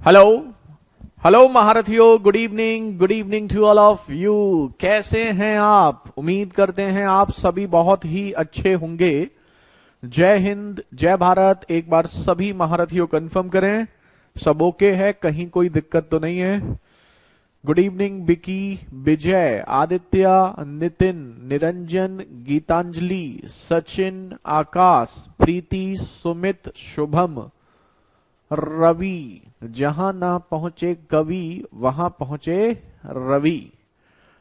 Hello hello महारथियों, good evening to all of you. कैसे हैं आप? उम्मीद करते हैं आप सभी बहुत ही अच्छे होंगे। जय हिंद, जय भारत। एक बार सभी महारथियों कंफर्म करें सब ओके है, कहीं कोई दिक्कत तो नहीं है। Good evening Vicky, Vijay, Aditya, Nitin, Niranjan, Geetanjali, Sachin, Akash, Preeti, Sumit, Shubham, Ravi. जहां ना पहुंचे कवि वहां पहुंचे Ravi,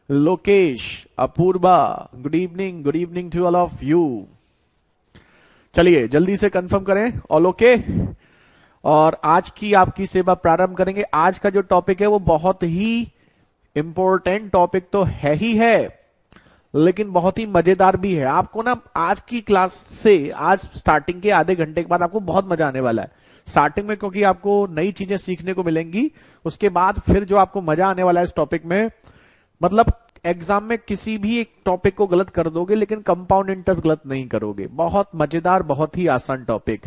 Lokesh, Apoorva. Good evening to all of you. चलिए जल्दी से कंफर्म करें ऑल ओके। और आज की आपकी सेवा प्रारंभ करेंगे। आज का जो टॉपिक है वो बहुत ही इंपॉर्टेंट टॉपिक तो है ही है, लेकिन बहुत ही मजेदार भी है। आपको ना आज की क्लास से, आज स्टार्टिंग के आधे घंटे के बाद आपको बहुत मजा आने वाला है। स्टार्टिंग में क्योंकि आपको नई चीजें सीखने को मिलेंगी, उसके बाद फिर जो आपको मजा आने वाला है इस टॉपिक में, मतलब एग्जाम में किसी भी एक टॉपिक को गलत कर दोगे लेकिन कंपाउंड इंटरेस्ट गलत नहीं करोगे। बहुत मजेदार, बहुत ही आसान topic.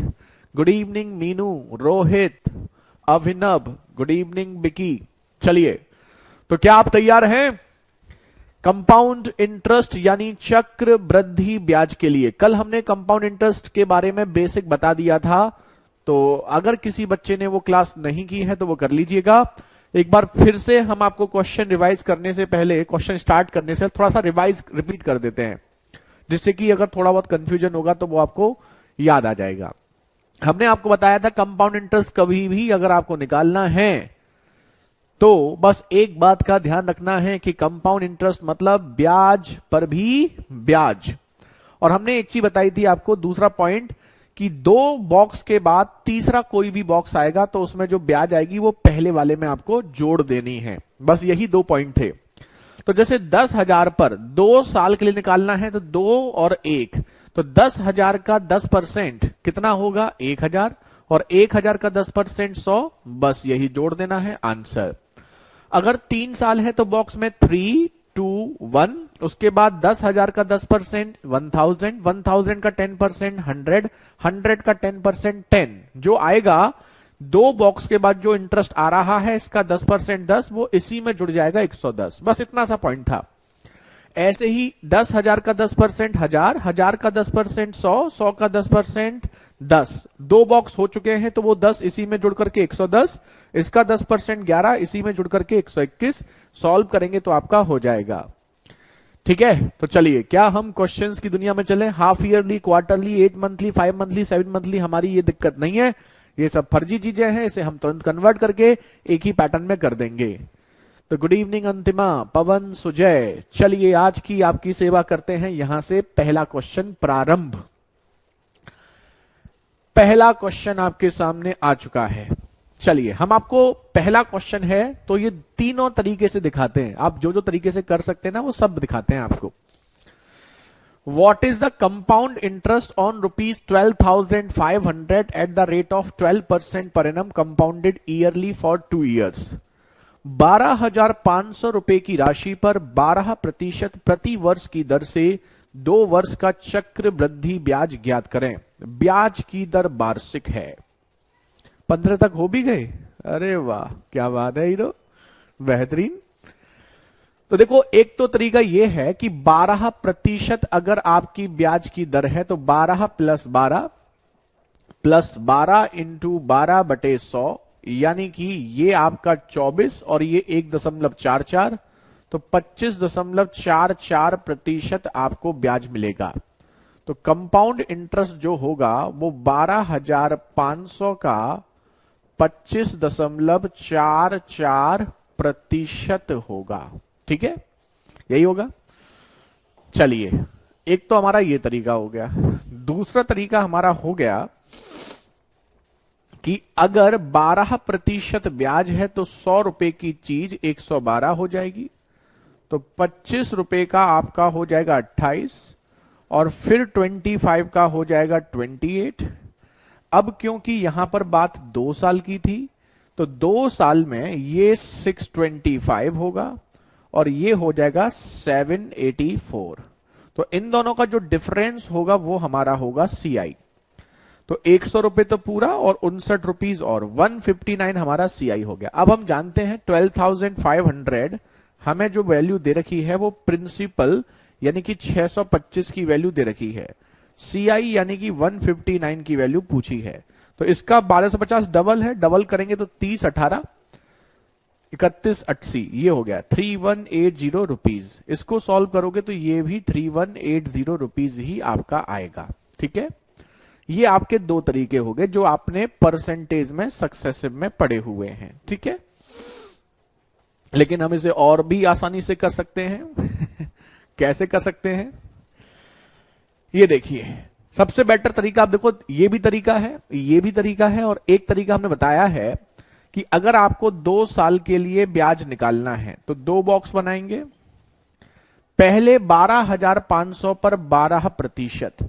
Good evening Meenu, Rohit, Abhinav, good evening Vicky. चलिए, तो क्या आप तैयार हैं कंपाउंड इंटरेस्ट यानी चक्र वृद्धि ब्याज के लिए? कल हमने कंपाउंड इंटरेस्ट के बारे में बेसिक बता दिया था, तो अगर किसी बच्चे ने वो क्लास नहीं की है तो वो कर लीजिएगा। एक बार फिर से हम आपको क्वेश्चन रिवाइज करने से पहले, क्वेश्चन स्टार्ट करने से थोड़ा सा रिपीट कर देते हैं, जिससे कि अगर थोड़ा बहुत कंफ्यूजन होगा तो वो आपको याद आ जाएगा। हमने आपको बताया था कंपाउंड इंटरेस्ट कभी भी अगर आपको निकालना है तो बस एक बात का ध्यान रखना है कि कंपाउंड इंटरेस्ट मतलब ब्याज पर भी ब्याज। और हमने एक चीज बताई थी आपको, दूसरा पॉइंट, कि दो बॉक्स के बाद तीसरा कोई भी बॉक्स आएगा तो उसमें जो ब्याज आएगी वो पहले वाले में आपको जोड़ देनी है। बस यही दो पॉइंट थे। तो जैसे 10,000 पर 2 साल के लिए निकालना है तो 2 और 1, तो 10,000 का 10% कितना होगा? 1,000, और 1,000 का 10% 100। बस यही जोड़ देना है आंसर। अगर 3 साल है तो बॉक्स में 3, 2, 1, उसके बाद 10,000 का 10% 1,000, 1,000 का 10% 100, 100 का 10% 10। जो आएगा दो बॉक्स के बाद जो इंटरेस्ट आ रहा है इसका 10% 10, वो इसी में जुड़ जाएगा 110। बस इतना सा पॉइंट था। ऐसे ही 10,000 का 10% 1,000, 1,000 का 10% 100, 100 का 10% 10। दो बॉक्स हो चुके हैं तो वो 10 इसी में जुड़ करके 110, इसका 10% 11 इसी में जुड़ करके 121। सॉल्व करेंगे तो आपका हो जाएगा। ठीक है, तो चलिए, क्या हम क्वेश्चंस की दुनिया में चलें? Half yearly, quarterly, 8 monthly, 5 monthly, 7 monthly, हमारी ये दिक्कत नहीं है। ये सब फर्जी चीजें हैं, इसे हम तुरंत कन्वर्ट करके एक ही पैटर्न में कर देंगे। तो गुड इवनिंग अंतिमा, पवन, सुजय। चलिए आज की आपकी सेवा करते हैं। यहां से पहला क्वेश्चन प्रारंभ। पहला क्वेश्चन आपके सामने आ चुका है। चलिए, हम आपको पहला क्वेश्चन है तो ये तीनों तरीके से दिखाते हैं। आप जो जो तरीके से कर सकते हैं ना वो सब दिखाते हैं आपको। What is the compound interest on rupees 12,500 at the rate of 12% per annum compounded yearly for 2 years? 12,500 रुपए की राशि पर 12% प्रति वर्ष की दर से 2 वर्ष का चक्र वृद्धि ब्याज ज्ञात करें। ब्याज की दर वार्षिक है। 15 तक हो भी गए? अरे वाह, क्या बात है हीरो, बेहतरीन। तो देखो, एक तो तरीका यह है कि 12% अगर आपकी ब्याज की दर है तो 12 प्लस 12 इंटू 12/100, यानी कि ये आपका 24 और ये 1.44, तो 25.44% आपको ब्याज मिलेगा। तो कंपाउंड इंटरेस्ट जो होगा वो 12,500 का 25.44% होगा। ठीक है, यही होगा। चलिए, एक तो हमारा ये तरीका हो गया। दूसरा तरीका हमारा हो गया कि अगर 12% ब्याज है तो 100 रुपए की चीज 112 हो जाएगी, तो 25 रुपए का आपका हो जाएगा 28, और फिर 25 का हो जाएगा 28। अब क्योंकि यहां पर बात 2 साल की थी तो 2 साल में ये 625 होगा और ये हो जाएगा 784। तो इन दोनों का जो डिफरेंस होगा वो हमारा होगा CI। तो 100 रुपए तो पूरा और 59 रुपीज और 159 हमारा सीआई हो गया। अब हम जानते हैं 12,500 हमें जो वैल्यू दे रखी है वो प्रिंसिपल यानी कि 625 की वैल्यू दे रखी है, सीआई यानी कि 159 की वैल्यू पूछी है। तो इसका 1250 डबल है, डबल करेंगे तो 30 18 31 80 ये हो गया 3180 रुपीज। इसको सॉल्व करोगे तो ये भी 3180 रुपीज ही आपका आएगा। ठीक है, ये आपके दो तरीके हो गए जो आपने परसेंटेज में सक्सेसिव में पढ़े हुए हैं। ठीक है, लेकिन हम इसे और भी आसानी से कर सकते हैं कैसे कर सकते हैं, ये देखिए। सबसे बेटर तरीका आप देखो, ये भी तरीका है, ये भी तरीका है, और एक तरीका हमने बताया है कि अगर आपको 2 साल के लिए ब्याज निकालना है तो 2 बॉक्स बनाएंगे। पहले 12,500 पर 12%,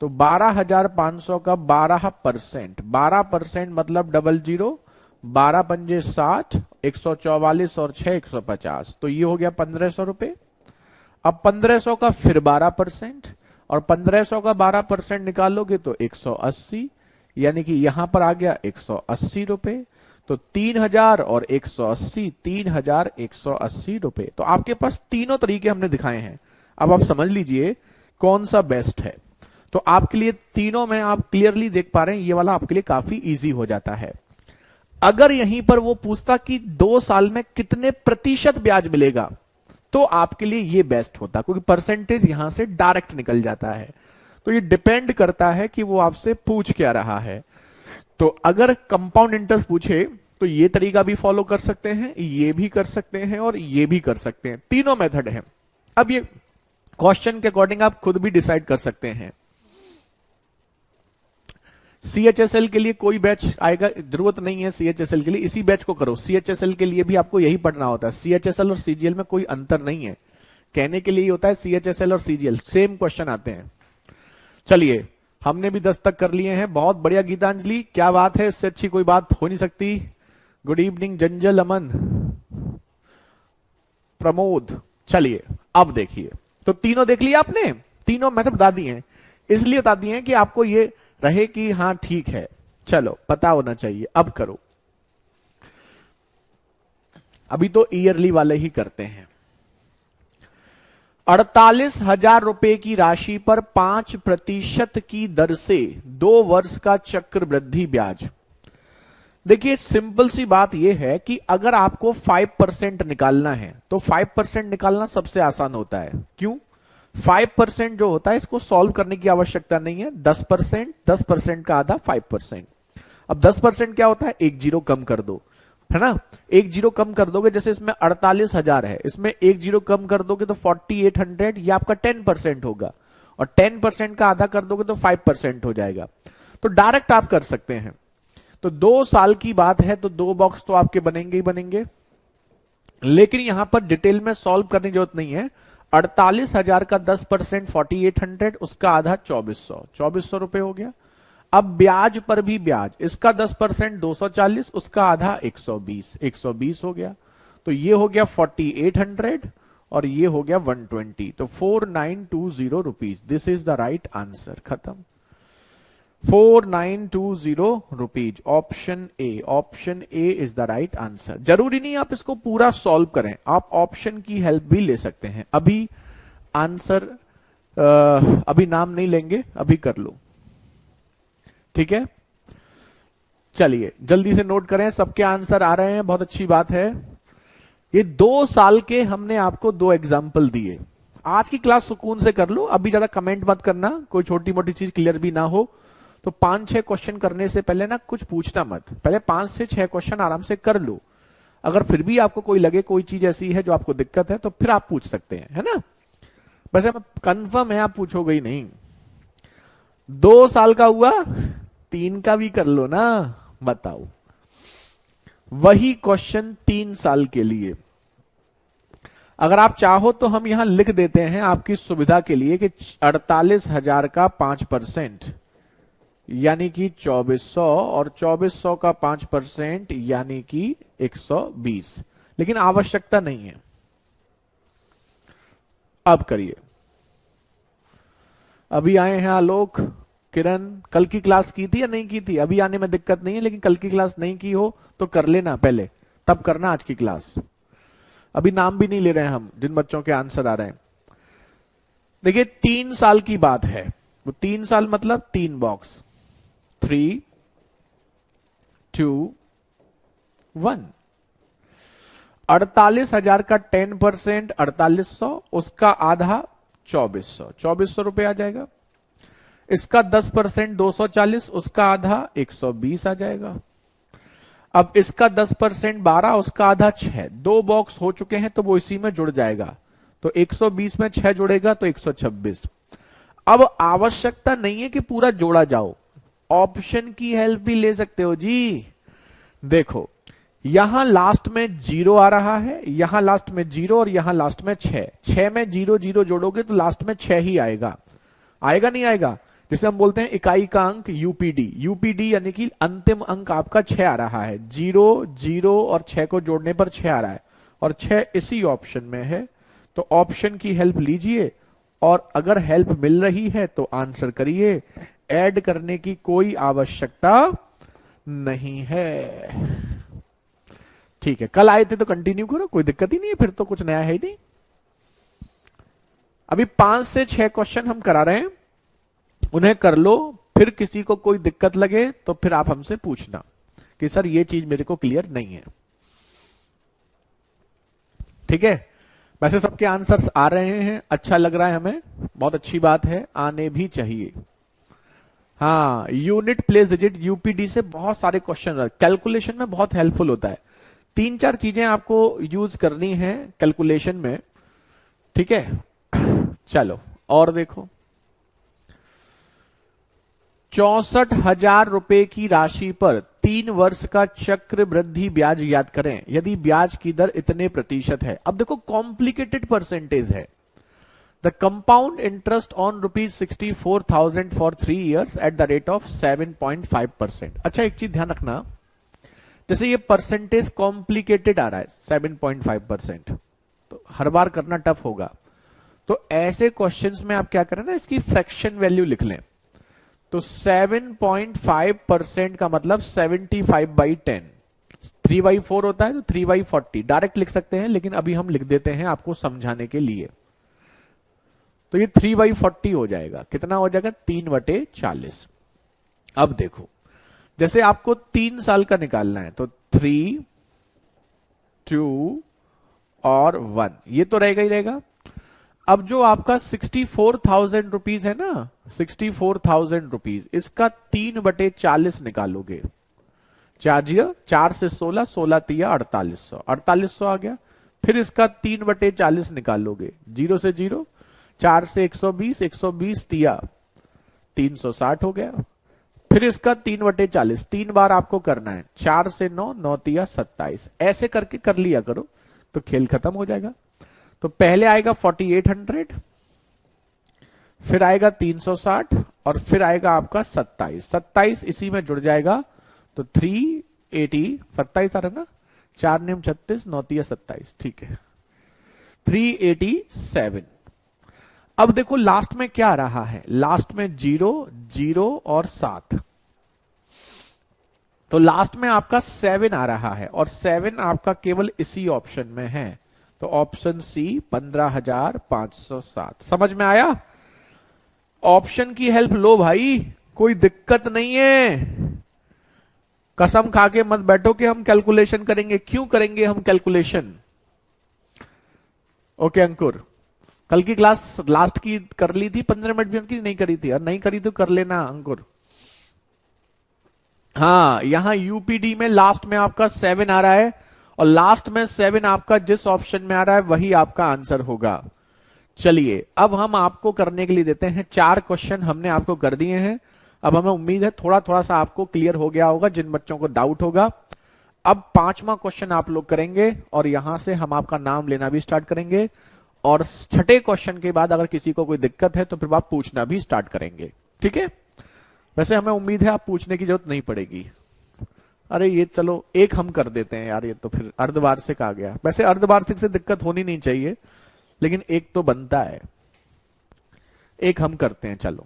तो 12,500 का 12%, 12% मतलब 00, 12 पंजे 60, 144 और 6 150, तो ये हो गया 1500 रुपए। अब 1500 का फिर 12% और 1500 का 12% निकालोगे तो 180, यानी कि यहां पर आ गया 180 रुपए। तो 3000 और 180, 3180 रुपए। तो आपके पास तीनों तरीके हमने दिखाए हैं। अब आप समझ लीजिए कौन सा बेस्ट है। तो आपके लिए तीनों में आप क्लियरली देख पा रहे हैं, ये वाला आपके लिए काफी इजी हो जाता है। अगर यहीं पर वो पूछता कि 2 साल में कितने प्रतिशत ब्याज मिलेगा तो आपके लिए ये बेस्ट होता, क्योंकि परसेंटेज यहां से डायरेक्ट निकल जाता है। तो ये डिपेंड करता है कि वो आपसे पूछ क्या रहा है। तो अगर कंपाउंड इंटरेस्ट पूछे तो ये तरीका भी फॉलो कर सकते हैं, ये भी कर सकते हैं और ये भी कर सकते हैं, तीनों मेथड हैं। अब ये क्वेश्चन के अकॉर्डिंग आप खुद भी डिसाइड कर सकते हैं। सीएचएसएल के लिए कोई बैच आएगा, जरूरत नहीं है सीएचएसएल के लिए, इसी बैच को करो। सीएचएसएल के लिए भी आपको यही पढ़ना होता है। सीएचएसएल और सीजीएल में कोई अंतर नहीं है, कहने के लिए होता है सीएचएसएल और सीजीएल सेम क्वेश्चन आते हैं। चलिए, हमने भी 10 तक कर लिए हैं, बहुत बढ़िया गीतांजलि, क्या बात है, इससे अच्छी कोई बात हो नहीं सकती। गुड इवनिंग जंजल, अमन, प्रमोद। चलिए अब देखिए, तो तीनों देख लिया आपने, तीनों मेथड बता दिए हैं, इसलिए बता दिए हैं कि आपको ये रहे कि हाँ ठीक है, चलो पता होना चाहिए। अब करो, अभी तो ईयरली वाले ही करते हैं। 48,000 रुपए की राशि पर 5% की दर से 2 वर्ष का चक्रवृद्धि ब्याज। देखिए सिंपल सी बात यह है कि अगर आपको 5% निकालना है तो 5% निकालना सबसे आसान होता है। क्यों? 5% जो होता है इसको सॉल्व करने की आवश्यकता नहीं है। 10%, 10% का आधा 5%। अब 10% क्या होता है, एक जीरो कम कर दो, है ना, एक जीरो कम कर दोगे, जैसे इसमें 48,000 है, इसमें एक जीरो कम कर दोगे तो 4800, ये आपका 10% होगा, और 10% का आधा कर दोगे तो 5% हो जाएगा। तो डायरेक्ट आप कर सकते हैं। तो 2 साल की बात है तो 2 बॉक्स तो आपके बनेंगे ही बनेंगे, लेकिन यहां पर डिटेल में सॉल्व करने की जरूरत नहीं है। 48,000 का 10% 4800, उसका आधा 2400 रुपए हो गया। अब ब्याज पर भी ब्याज, इसका 10% 240, उसका आधा 120 हो गया। तो ये हो गया 4800 और ये हो गया 120, तो 4920 rupees. This is the right answer. खत्म, 4920 rupees. Option A is the right answer. जरूरी नहीं आप इसको पूरा सॉल्व करें, आप ऑप्शन की हेल्प भी ले सकते हैं। अभी आंसर अभी नाम नहीं लेंगे, अभी कर लो, ठीक है। चलिए जल्दी से नोट करें, सबके आंसर आ रहे हैं, बहुत अच्छी बात है। ये 2 साल के हमने आपको 2 एग्जाम्पल दिए। आज की क्लास सुकून से कर लो, अभी ज्यादा कमेंट मत करना, कोई छोटी मोटी चीज क्लियर भी ना हो तो 5-6 क्वेश्चन करने से पहले ना कुछ पूछना मत, पहले 5 से 6 क्वेश्चन आराम से कर लो। अगर फिर भी आपको कोई लगे कोई चीज ऐसी है जो आपको दिक्कत है तो फिर आप पूछ सकते हैं, है ना। वैसे कंफर्म है आप पूछोगे ही नहीं। 2 साल का हुआ, 3 का भी कर लो ना, बताओ। वही क्वेश्चन 3 साल के लिए, अगर आप चाहो तो हम यहां लिख देते हैं आपकी सुविधा के लिए कि 48,000 का 5% यानी कि 2400 और 2400 का 5% यानी कि 120, लेकिन आवश्यकता नहीं है। अब करिए, अभी आए हैं आलोक, किरण कल की क्लास की थी या नहीं की थी? अभी आने में दिक्कत नहीं है, लेकिन कल की क्लास नहीं की हो तो कर लेना पहले, तब करना आज की क्लास। अभी नाम भी नहीं ले रहे हैं हम जिन बच्चों के आंसर आ रहे हैं। देखिए 3 साल की बात है, वो 3 साल मतलब 3 बॉक्स, 3 2 1। 48,000 का 10%, 4800, उसका आधा 2400, 2400 रुपए आ जाएगा। इसका 10% 240, उसका आधा 120 आ जाएगा। अब इसका 10% 12, उसका आधा 6। 2 बॉक्स हो चुके हैं तो वो इसी में जुड़ जाएगा, तो 120 में 6 जुड़ेगा तो 126। अब आवश्यकता नहीं है कि पूरा जोड़ा जाओ, ऑप्शन की हेल्प भी ले सकते हो जी। देखो यहां लास्ट में 0 आ रहा है, यहां लास्ट में 0 और यहां लास्ट में 6। 6 में 0 0 जोड़ोगे तो लास्ट में 6 ही आएगा। आएगा नहीं आएगा? जिसे हम बोलते हैं इकाई का अंक यूपीडी। यूपीडी यानी कि अंतिम अंक आपका 6 आ रहा है। 0 0 और 6 को जोड़ने पर 6 आ रहा है, और 6 इसी ऑप्शन में है। तो ऑप्शन की हेल्प लीजिए, और अगर हेल्प मिल रही है तो आंसर करिए। ऐड करने की कोई आवश्यकता नहीं है। ठीक है, कल आए थे तो कंटिन्यू करो, कोई दिक्कत ही नहीं है, फिर तो कुछ नया है ही नहीं। अभी 5 से 6 क्वेश्चन हम करा रहे हैं, उन्हें कर लो। फिर किसी को कोई दिक्कत लगे तो फिर आप हमसे पूछना कि सर ये चीज मेरे को क्लियर नहीं है। ठीक है, वैसे सबके आंसर्स आ रहे हैं, अच्छा लग रहा है हमें, बहुत अच्छी बात है, आने भी चाहिए। हाँ, यूनिट प्लेस डिजिट यूपीडी से बहुत सारे क्वेश्चन कैलकुलेशन में बहुत हेल्पफुल होता है। 3-4 चीजें आपको यूज करनी है कैलकुलेशन में। ठीक है, चलो और देखो। 64,000 रुपए की राशि पर 3 वर्ष का चक्र वृद्धि ब्याज याद करें यदि ब्याज की दर इतने प्रतिशत है। अब देखो कॉम्प्लिकेटेड परसेंटेज है। The compound interest on ₹64,000 for 3 years at the rate of 7.5%। अच्छा एक चीज ध्यान रखना, जैसे ये परसेंटेज कॉम्प्लिकेटेड आ रहा है 7.5%, तो हर बार करना टफ होगा। तो ऐसे क्वेश्चंस में आप क्या करें ना, इसकी फ्रैक्शन वैल्यू लिख लें। तो 7.5% का मतलब 75/10, 3/4 होता है तो 3/40 डायरेक्ट लिख सकते हैं, लेकिन अभी हम लिख देते हैं आपको समझाने के लिए। तो ये 3/40 हो जाएगा। कितना हो जाएगा? 3/40। अब देखो, जैसे आपको 3 साल का निकालना है तो 3, 2 और 1, ये तो रहेगा ही रहेगा। अब जो आपका 64,000 रुपीज है ना, 64,000 रुपीज, इसका 3/40 निकालोगे। 4 से 16, 16 तिया 4800, 4800 आ गया। फिर इसका 3/40 निकालोगे, 0 से 0, 4 से 120, 120 तिया 360 हो गया। फिर इसका 3/40 3 बार आपको करना है, 4 से 9, 9 तिया 27, ऐसे करके कर लिया करो तो खेल खत्म हो जाएगा। तो पहले आएगा 4800, फिर आएगा 360, और फिर आएगा आपका 27। 27 इसी में जुड़ जाएगा तो 380, 27 आ रहा है ना, 4 नियम 36, 9 तिया 27, ठीक है, 387। अब देखो लास्ट में क्या आ रहा है, लास्ट में 0, 0 और 7, तो लास्ट में आपका 7 आ रहा है, और 7 आपका केवल इसी ऑप्शन में है। तो ऑप्शन सी 15,507। समझ में आया? ऑप्शन की हेल्प लो भाई, कोई दिक्कत नहीं है। कसम खा के मत बैठो कि हम कैलकुलेशन करेंगे। क्यों करेंगे हम कैलकुलेशन? ओके अंकुर, कल की क्लास लास्ट की कर ली थी 15 मिनट की, नहीं करी थी? और नहीं करी तो कर लेना अंकुर। हाँ, यहां यूपीडी में लास्ट में आपका 7 आ रहा है, और लास्ट में 7 आपका जिस ऑप्शन में आ रहा है वही आपका आंसर होगा। चलिए अब हम आपको करने के लिए देते हैं 4 क्वेश्चन हमने आपको कर दिए हैं। अब हमें उम्मीद है थोड़ा थोड़ा सा आपको क्लियर हो गया होगा, जिन बच्चों को डाउट होगा। अब 5वां क्वेश्चन आप लोग करेंगे, और यहां से हम आपका नाम लेना भी स्टार्ट करेंगे, और 6ठे क्वेश्चन के बाद अगर किसी को कोई दिक्कत है तो फिर आप पूछना भी स्टार्ट करेंगे। ठीक है, वैसे हमें उम्मीद है आप पूछने की जरूरत नहीं पड़ेगी। अरे ये चलो एक हम कर देते हैं यार, ये तो फिर अर्धवार्षिक आ गया। वैसे अर्धवार्षिक से दिक्कत होनी नहीं चाहिए, लेकिन एक तो बनता है, एक हम करते हैं। चलो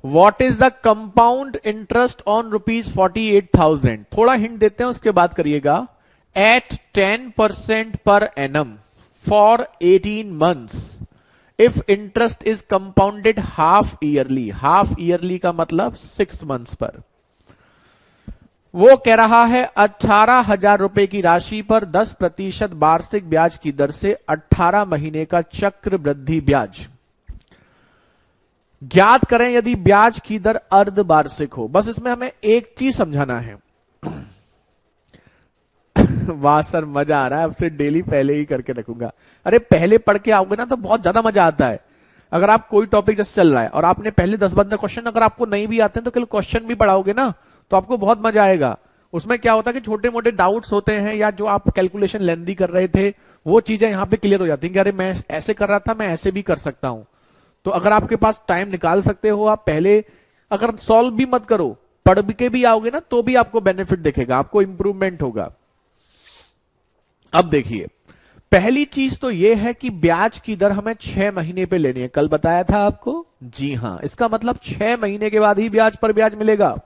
what is the compound interest on ₹48,000? थोड़ा हिंट देते हैं, उसके बाद करिएगा। At 10% per annum for 18 months if interest is compounded half yearly. Half yearly का मतलब 6 months पर। वो कह रहा है 18,000 रुपए की राशि पर 10% वार्षिक ब्याज की दर से 18 महीने का चक्र वृद्धि ब्याज ज्ञात करें यदि ब्याज की दर अर्धवार्षिक हो। बस इसमें हमें एक चीज समझाना है। वाह सर, मजा आ रहा है, अब से डेली पहले ही करके रखूंगा। अरे पहले पढ़ के आओगे ना तो बहुत ज्यादा मजा आता है। अगर आप कोई टॉपिक जैसे चल रहा है और आपने पहले 10-15 क्वेश्चन अगर आपको नहीं भी आते हैं तो कल क्वेश्चन भी पढ़ाओगे ना तो आपको बहुत मजा आएगा। उसमें क्या होता है कि छोटे मोटे डाउट्स होते हैं या जो आप कैलकुलेशन लेंदी कर रहे थे वो चीजें यहां पे क्लियर हो जाती हैं कि अरे मैं ऐसे कर रहा था, मैं ऐसे भी कर सकता हूं। तो अगर आपके पास टाइम निकाल सकते हो, आप पहले अगर सॉल्व भी मत करो, पढ़ के भी आओगे ना तो भी आपको बेनिफिट दिखेगा, आपको इंप्रूवमेंट होगा। अब देखिए, पहली चीज तो यह है कि ब्याज की दर हमें 6 महीने पे लेनी है। कल बताया था आपको, जी हां, इसका मतलब 6 महीने के बाद ही ब्याज पर ब्याज मिलेगा।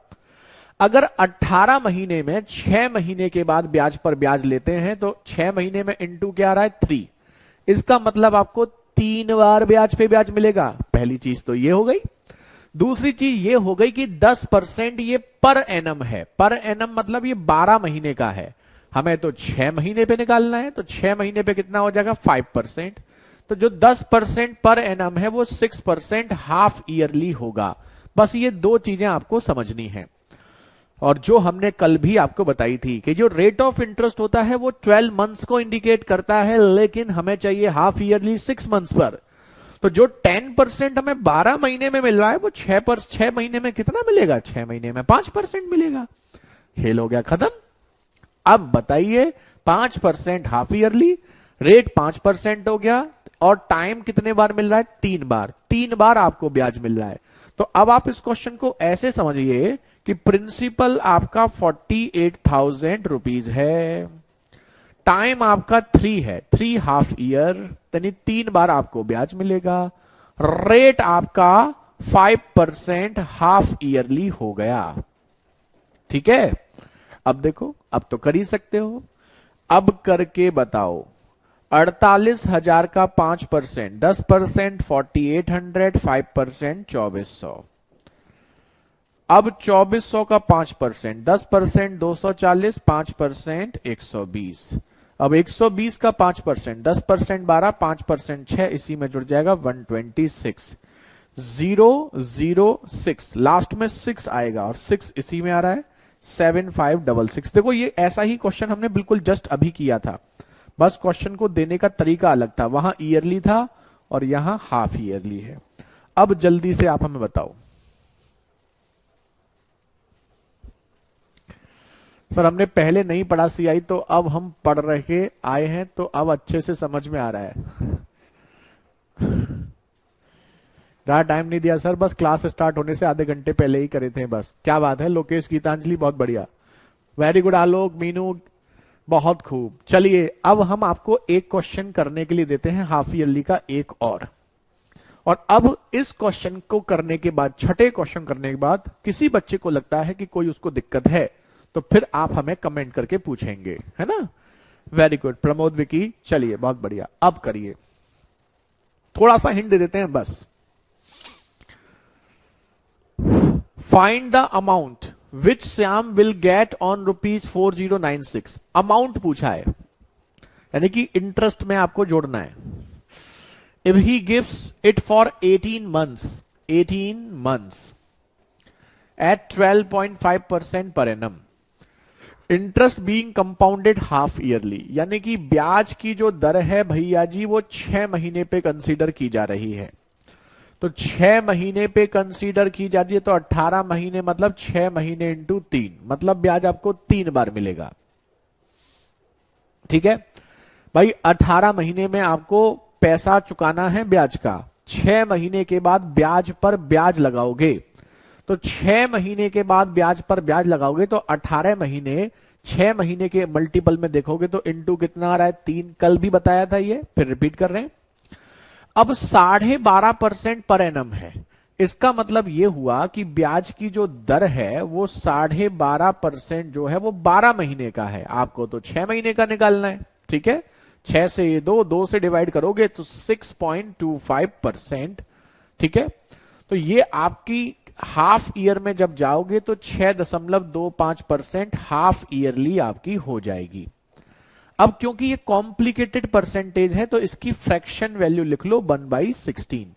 अगर 18 महीने में 6 महीने के बाद ब्याज पर ब्याज लेते हैं तो 6 महीने में इंटू क्या आ रहा है 3, इसका मतलब आपको 3 बार ब्याज पे ब्याज मिलेगा। पहली चीज तो ये हो गई। दूसरी चीज ये हो गई कि 10% ये पर एनम है। पर एनम मतलब ये 12 महीने का है, हमें तो 6 महीने पे निकालना है, तो 6 महीने पे कितना हो जाएगा 5%। तो जो 10% पर एनम है वो 6% हाफ ईयरली होगा। बस ये दो चीजें आपको समझनी है। और जो हमने कल भी आपको बताई थी कि जो रेट ऑफ इंटरेस्ट होता है वो 12 मंथ्स को इंडिकेट करता है, लेकिन हमें चाहिए हाफ ईयरली 6 मंथ्स पर। तो जो 10% हमें 12 महीने में मिल रहा है वो 6 महीने में कितना मिलेगा? 6 महीने में 5% मिलेगा। खेल हो गया खत्म। अब बताइए 5% हाफ ईयरली, रेट 5% हो गया और टाइम कितने बार मिल रहा है? 3 बार। 3 बार आपको ब्याज मिल रहा है। तो अब आप इस क्वेश्चन को ऐसे समझिए कि प्रिंसिपल आपका 48,000 रुपीज है, टाइम आपका 3 है, 3 हाफ ईयर, यानी 3 बार आपको ब्याज मिलेगा। रेट आपका 5% हाफ ईयरली हो गया। ठीक है, अब देखो, अब तो कर ही सकते हो, अब करके बताओ। 48,000 का 5%, 10% 4800, 5% 2400। अब 2400 का 5%, 10% 240, 5% 120। अब 120 का 5%, 10% 12, 5% 6, इसी में जुड़ जाएगा 126। 006, लास्ट में 6 आएगा और 6 इसी में आ रहा है 7566। देखो ये ऐसा ही क्वेश्चन हमने बिल्कुल जस्ट अभी किया था, बस क्वेश्चन को देने का तरीका अलग था। वहां ईयरली था और यहां हाफ ईयरली है। अब जल्दी से आप हमें बताओ सर, हमने पहले नहीं पढ़ा सीआई तो अब हम पढ़ रहे आए हैं तो अब अच्छे से समझ में आ रहा है। ज्यादा टाइम नहीं दिया सर, बस क्लास स्टार्ट होने से आधे घंटे पहले ही करे थे बस। क्या बात है लोकेश, गीतांजलि बहुत बढ़िया, वेरी गुड आलोक, मीनू बहुत खूब। चलिए अब हम आपको एक क्वेश्चन करने के लिए देते हैं हाफ ईयरली का एक और अब इस क्वेश्चन को करने के बाद, छठे क्वेश्चन करने के बाद किसी बच्चे को लगता है कि कोई उसको दिक्कत है तो फिर आप हमें कमेंट करके पूछेंगे, है ना। वेरी गुड प्रमोद, विकी, चलिए बहुत बढ़िया। अब करिए, थोड़ा सा हिंट दे देते हैं बस। Find the amount which Shyam will get on ₹4096। Amount पूछा है, यानी कि इंटरेस्ट में आपको जोड़ना है। If he gives it for 18 months, 18 months at 12.5% per annum, interest being compounded half yearly, यानी कि ब्याज की जो दर है भैया जी वो 6 महीने पे कंसीडर की जा रही है। तो 6 महीने पे कंसीडर की जा रही है तो 18 महीने मतलब 6 महीने इंटू 3, मतलब ब्याज आपको 3 बार मिलेगा। ठीक है भाई, 18 महीने में आपको पैसा चुकाना है ब्याज का, 6 महीने के बाद ब्याज पर ब्याज लगाओगे। तो 6 महीने के बाद ब्याज पर ब्याज लगाओगे तो 18 महीने 6 महीने के मल्टीपल में देखोगे तो इंटू कितना आ रहा है 3। कल भी बताया था ये, फिर रिपीट कर रहे हैं। अब 12.5% पर एनम है, इसका मतलब ये हुआ कि ब्याज की जो दर है वो 12.5% जो है वो 12 महीने का है। आपको तो 6 महीने का निकालना है, ठीक है। 6 से ये दो से डिवाइड करोगे तो 6.25%, ठीक है। तो ये आपकी हाफ ईयर में जब जाओगे तो 6.25% हाफ ईयरली आपकी हो जाएगी। अब क्योंकि ये कॉम्प्लिकेटेड परसेंटेज है तो इसकी फ्रैक्शन वैल्यू लिख लो 1/16,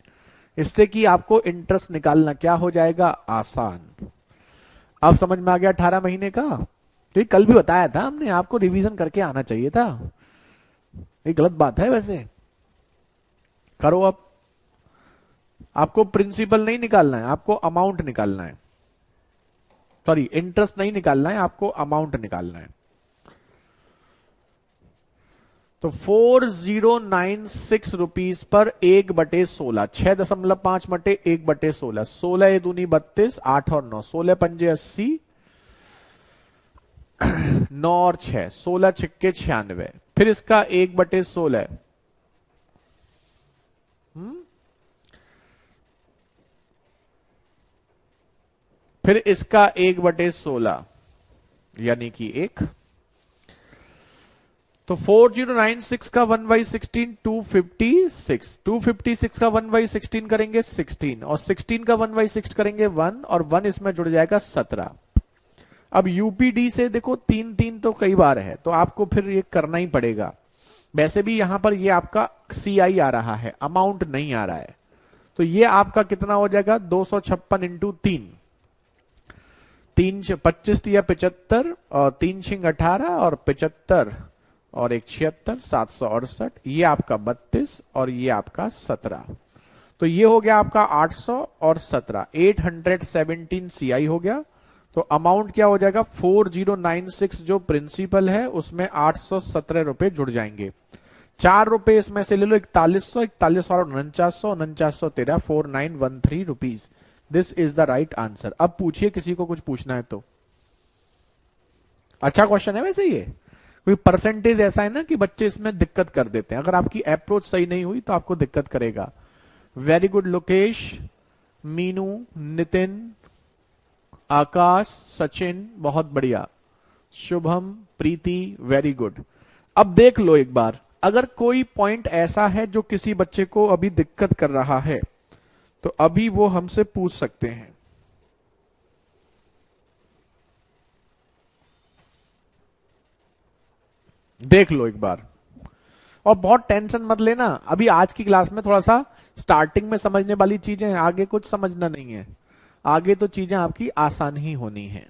इससे कि आपको इंटरेस्ट निकालना क्या हो जाएगा, आसान। अब समझ में आ गया 18 महीने का। तो ये कल भी बताया था हमने, आपको रिवीजन करके आना चाहिए था। ये गलत बात है वैसे। करो अब। आपको प्रिंसिपल नहीं निकालना है, आपको अमाउंट निकालना है। सॉरी, इंटरेस्ट नहीं निकालना है, आपको अमाउंट निकालना है। तो 4096 रुपीज पर 1/16, 6.5 बटे 1/16, 16 दूनी 32, 8 और 9, 16 पंजे 80, 9 और 6, 16 छिक्के 96, फिर इसका 1/16, फिर इसका 1/16 यानी कि 1। तो 4096 का 1/16 256, 256 का 1/16 करेंगे 16, और 16 का 1/6 करेंगे 1, और 1 इसमें जुड़ जाएगा 17। अब यूपीडी से देखो 3 तो कई बार है, तो आपको फिर ये करना ही पड़ेगा। वैसे भी यहां पर ये आपका सीआई आ रहा है, अमाउंट नहीं आ रहा है। तो ये आपका कितना हो जाएगा, 256 इंटू 3, 25 या 75, और 3 छिंग 18, और 75 और 1 76, 768, ये आपका 32 और ये आपका 17। तो ये हो गया आपका 800 और 17, 817 सीआई हो गया। तो अमाउंट क्या हो जाएगा, 4096 जो प्रिंसिपल है उसमें 817 रुपए जुड़ जाएंगे। 4 रुपए इसमें से ले लो, 4100, 41 और 4900, 4900 13, 4913 rupees. This is the right answer. अब पूछिए, किसी को कुछ पूछना है तो। अच्छा क्वेश्चन है वैसे ये। कोई परसेंटेज ऐसा है ना कि बच्चे इसमें दिक्कत कर देते हैं, अगर आपकी अप्रोच सही नहीं हुई तो आपको दिक्कत करेगा। वेरी गुड लोकेश, मीनू, नितिन, आकाश, सचिन, बहुत बढ़िया, शुभम, प्रीति, वेरी गुड। अब देख लो एक बार, अगर कोई पॉइंट ऐसा है जो किसी बच्चे को अभी दिक्कत कर रहा है तो अभी वो हमसे पूछ सकते हैं। देख लो एक बार, और बहुत टेंशन मत लेना। अभी आज की क्लास में थोड़ा सा स्टार्टिंग में समझने वाली चीजें हैं, आगे कुछ समझना नहीं है। आगे तो चीजें आपकी आसान ही होनी है।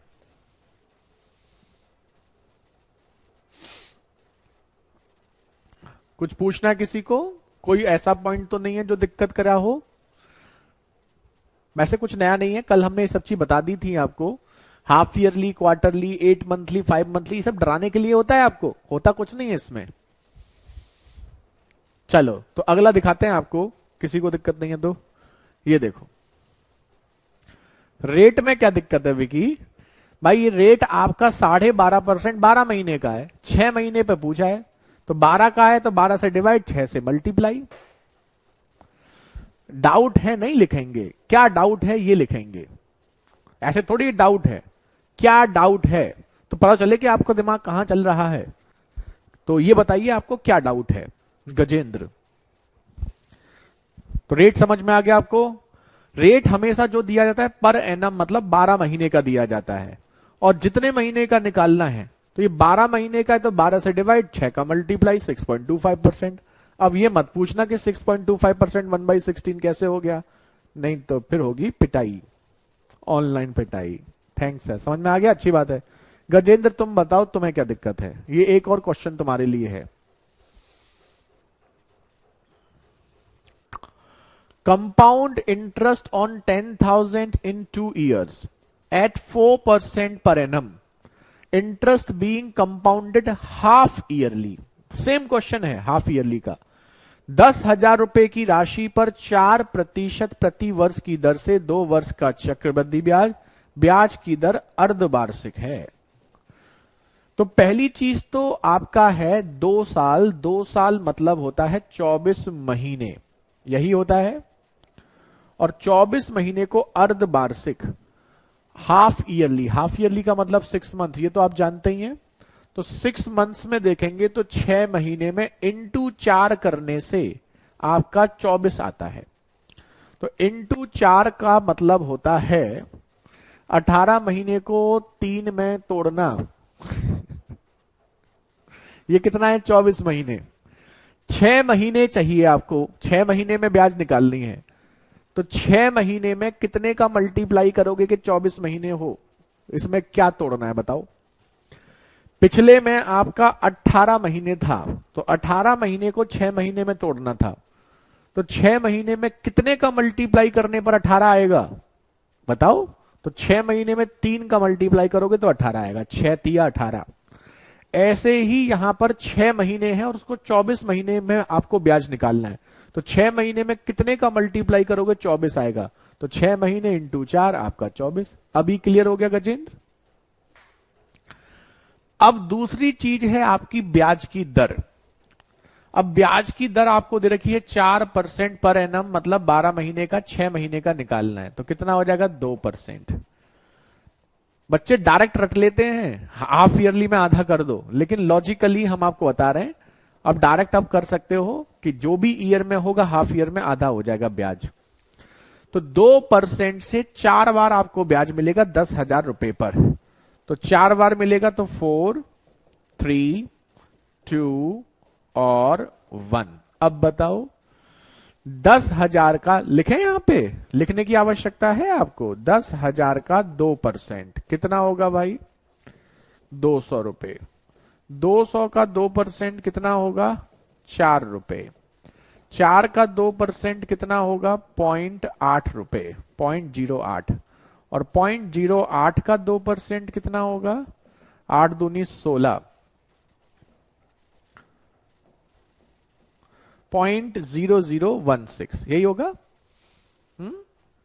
कुछ पूछना है किसी को? कोई ऐसा पॉइंट तो नहीं है जो दिक्कत करा हो? वैसे कुछ नया नहीं है, कल हमने ये सब चीज बता दी थी आपको। Half yearly, quarterly, 8 monthly, 5 monthly, ये सब डराने के लिए होता है आपको, होता कुछ नहीं है इसमें। चलो तो अगला दिखाते हैं आपको, किसी को दिक्कत नहीं है तो। ये देखो, रेट में क्या दिक्कत है विकी भाई? ये रेट आपका 12.5% 12 महीने का है, 6 महीने पे पूछा है, तो 12 का है तो 12 से डिवाइड, 6 से मल्टीप्लाई। डाउट है नहीं लिखेंगे, क्या डाउट है ये लिखेंगे। ऐसे थोड़ी डाउट है, क्या डाउट है, तो पता चले कि आपका दिमाग कहां चल रहा है। तो ये बताइए आपको क्या डाउट है गजेंद्र। तो रेट समझ में आ गया आपको। रेट हमेशा जो दिया जाता है पर एनम, मतलब 12 महीने का दिया जाता है, और जितने महीने का निकालना है तो ये 12 महीने का है तो 12 से डिवाइड, 6 का मल्टीप्लाई, 6.25%। अब ये मत पूछना कि 6.25% 1/16 कैसे हो गया, नहीं तो फिर होगी पिटाई, ऑनलाइन पिटाई। थैंक्स सर, समझ में आ गया, अच्छी बात है। गजेंद्र तुम बताओ तुम्हें क्या दिक्कत है? ये एक और क्वेश्चन तुम्हारे लिए है। Compound interest on 10,000 in 2 years at 4% per annum, interest being compounded half yearly. Same question है हाफ ईयरली का। 10,000 रुपए की राशि पर 4% प्रति वर्ष की दर से 2 वर्ष का चक्रवृद्धि ब्याज, ब्याज की दर अर्धवार्षिक है। तो पहली चीज तो आपका है 2 साल, 2 साल मतलब होता है 24 महीने, यही होता है। और 24 महीने को अर्धवार्षिक, हाफ ईयरली। हाफ ईयरली का मतलब 6 मंथ, ये तो आप जानते ही हैं। तो 6 मंथ्स में देखेंगे तो 6 महीने में इंटू 4 करने से आपका 24 आता है। तो इंटू 4 का मतलब होता है 18 महीने को 3 में तोड़ना ये कितना है? 24 महीने। 6 महीने चाहिए आपको, 6 महीने में ब्याज निकालनी है। तो 6 महीने में कितने का मल्टीप्लाई करोगे कि 24 महीने हो? इसमें क्या तोड़ना है बताओ? पिछले में आपका 18 महीने था, तो 18 महीने को 6 महीने में तोड़ना था। तो 6 महीने में कितने का मल्टीप्लाई करने पर 18 आएगा बताओ? तो 6 महीने में 3 का मल्टीप्लाई करोगे तो 18 आएगा। 6 तिया 18। ऐसे ही यहां पर 6 महीने हैं और उसको 24 महीने में आपको ब्याज निकालना है। तो 6 महीने में कितने का मल्टीप्लाई करोगे? 24 आएगा। तो 6 महीने इंटू 4 आपका 24। अभी क्लियर हो गया गजेंद्र? अब दूसरी चीज है आपकी ब्याज की दर। अब ब्याज की दर आपको दे रखी है 4% पर एनम, मतलब 12 महीने का 6 महीने का निकालना है। तो कितना हो जाएगा? 2%। बच्चे डायरेक्ट रख लेते हैं, हाफ ईयरली में आधा कर दो, लेकिन लॉजिकली हम आपको बता रहे हैं अब डायरेक्ट आप कर सकते हो कि जो भी ईयर में होगा हाफ ईयर में आधा हो जाएगा ब्याज। तो 2% से 4 बार आपको ब्याज मिलेगा 10,000 रुपए पर। तो 4 बार मिलेगा तो 4, 3, 2 और 1। अब बताओ 10,000 का लिखें, यहां पे लिखने की आवश्यकता है आपको। 10,000 का 2% कितना होगा भाई? 200 रुपए। 200 का 2% कितना होगा? 4 रुपए। 4 का 2% कितना होगा? 0.8 रुपए, 0.08। और 0.08 का 2% कितना होगा? 8 दूनी 16, 0.0016। यही होगा।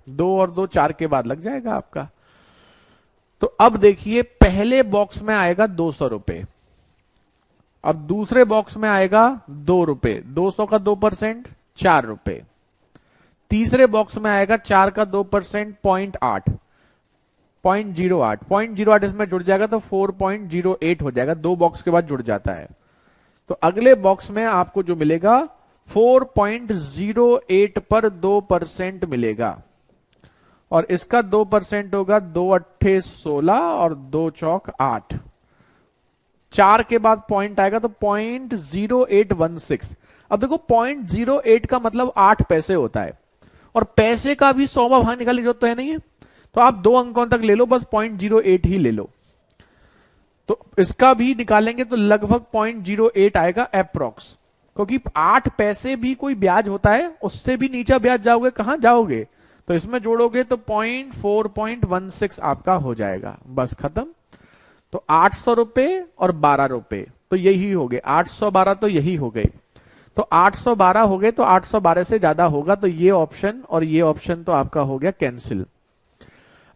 2 और 2 4 के बाद लग जाएगा आपका। तो अब देखिए पहले बॉक्स में आएगा 200 रुपए, अब दूसरे बॉक्स में आएगा 2 रुपए। 200 का 2% 4 रुपए। तीसरे बॉक्स में आएगा 4 का 2% 0.8, 0.08। 0.08 इसमें जुड़ जाएगा तो 4.08 हो जाएगा। 2 बॉक्स के बाद जुड़ जाता है। तो अगले बॉक्स में आपको जो मिलेगा 4.08 पर 2% मिलेगा। और इसका 2% होगा 2 अट्ठे 16 और 2 चौक 8। 4 के बाद पॉइंट आएगा तो 0.0816। अब देखो 0.08 का मतलब 8 पैसे होता है, और पैसे का भी 100वां भाग निकालने की जरूरत तो है नहीं है। तो आप 2 अंकों तक ले लो, बस 0.08 ही ले लो। तो इसका भी निकालेंगे तो लगभग 0.08 आएगा अप्रोक्स, क्योंकि 8 पैसे भी कोई ब्याज होता है, उससे भी नीचे ब्याज जाओगे कहां जाओगे? तो इसमें जोड़ोगे तो 0.416 आपका हो जाएगा। बस खत्म। तो 800 रुपए और 12 रुपए तो यही हो गए। 812 तो यही हो गए। तो 812 हो गए, तो 812 से ज्यादा होगा तो ये ऑप्शन और ये ऑप्शन तो आपका हो गया कैंसिल।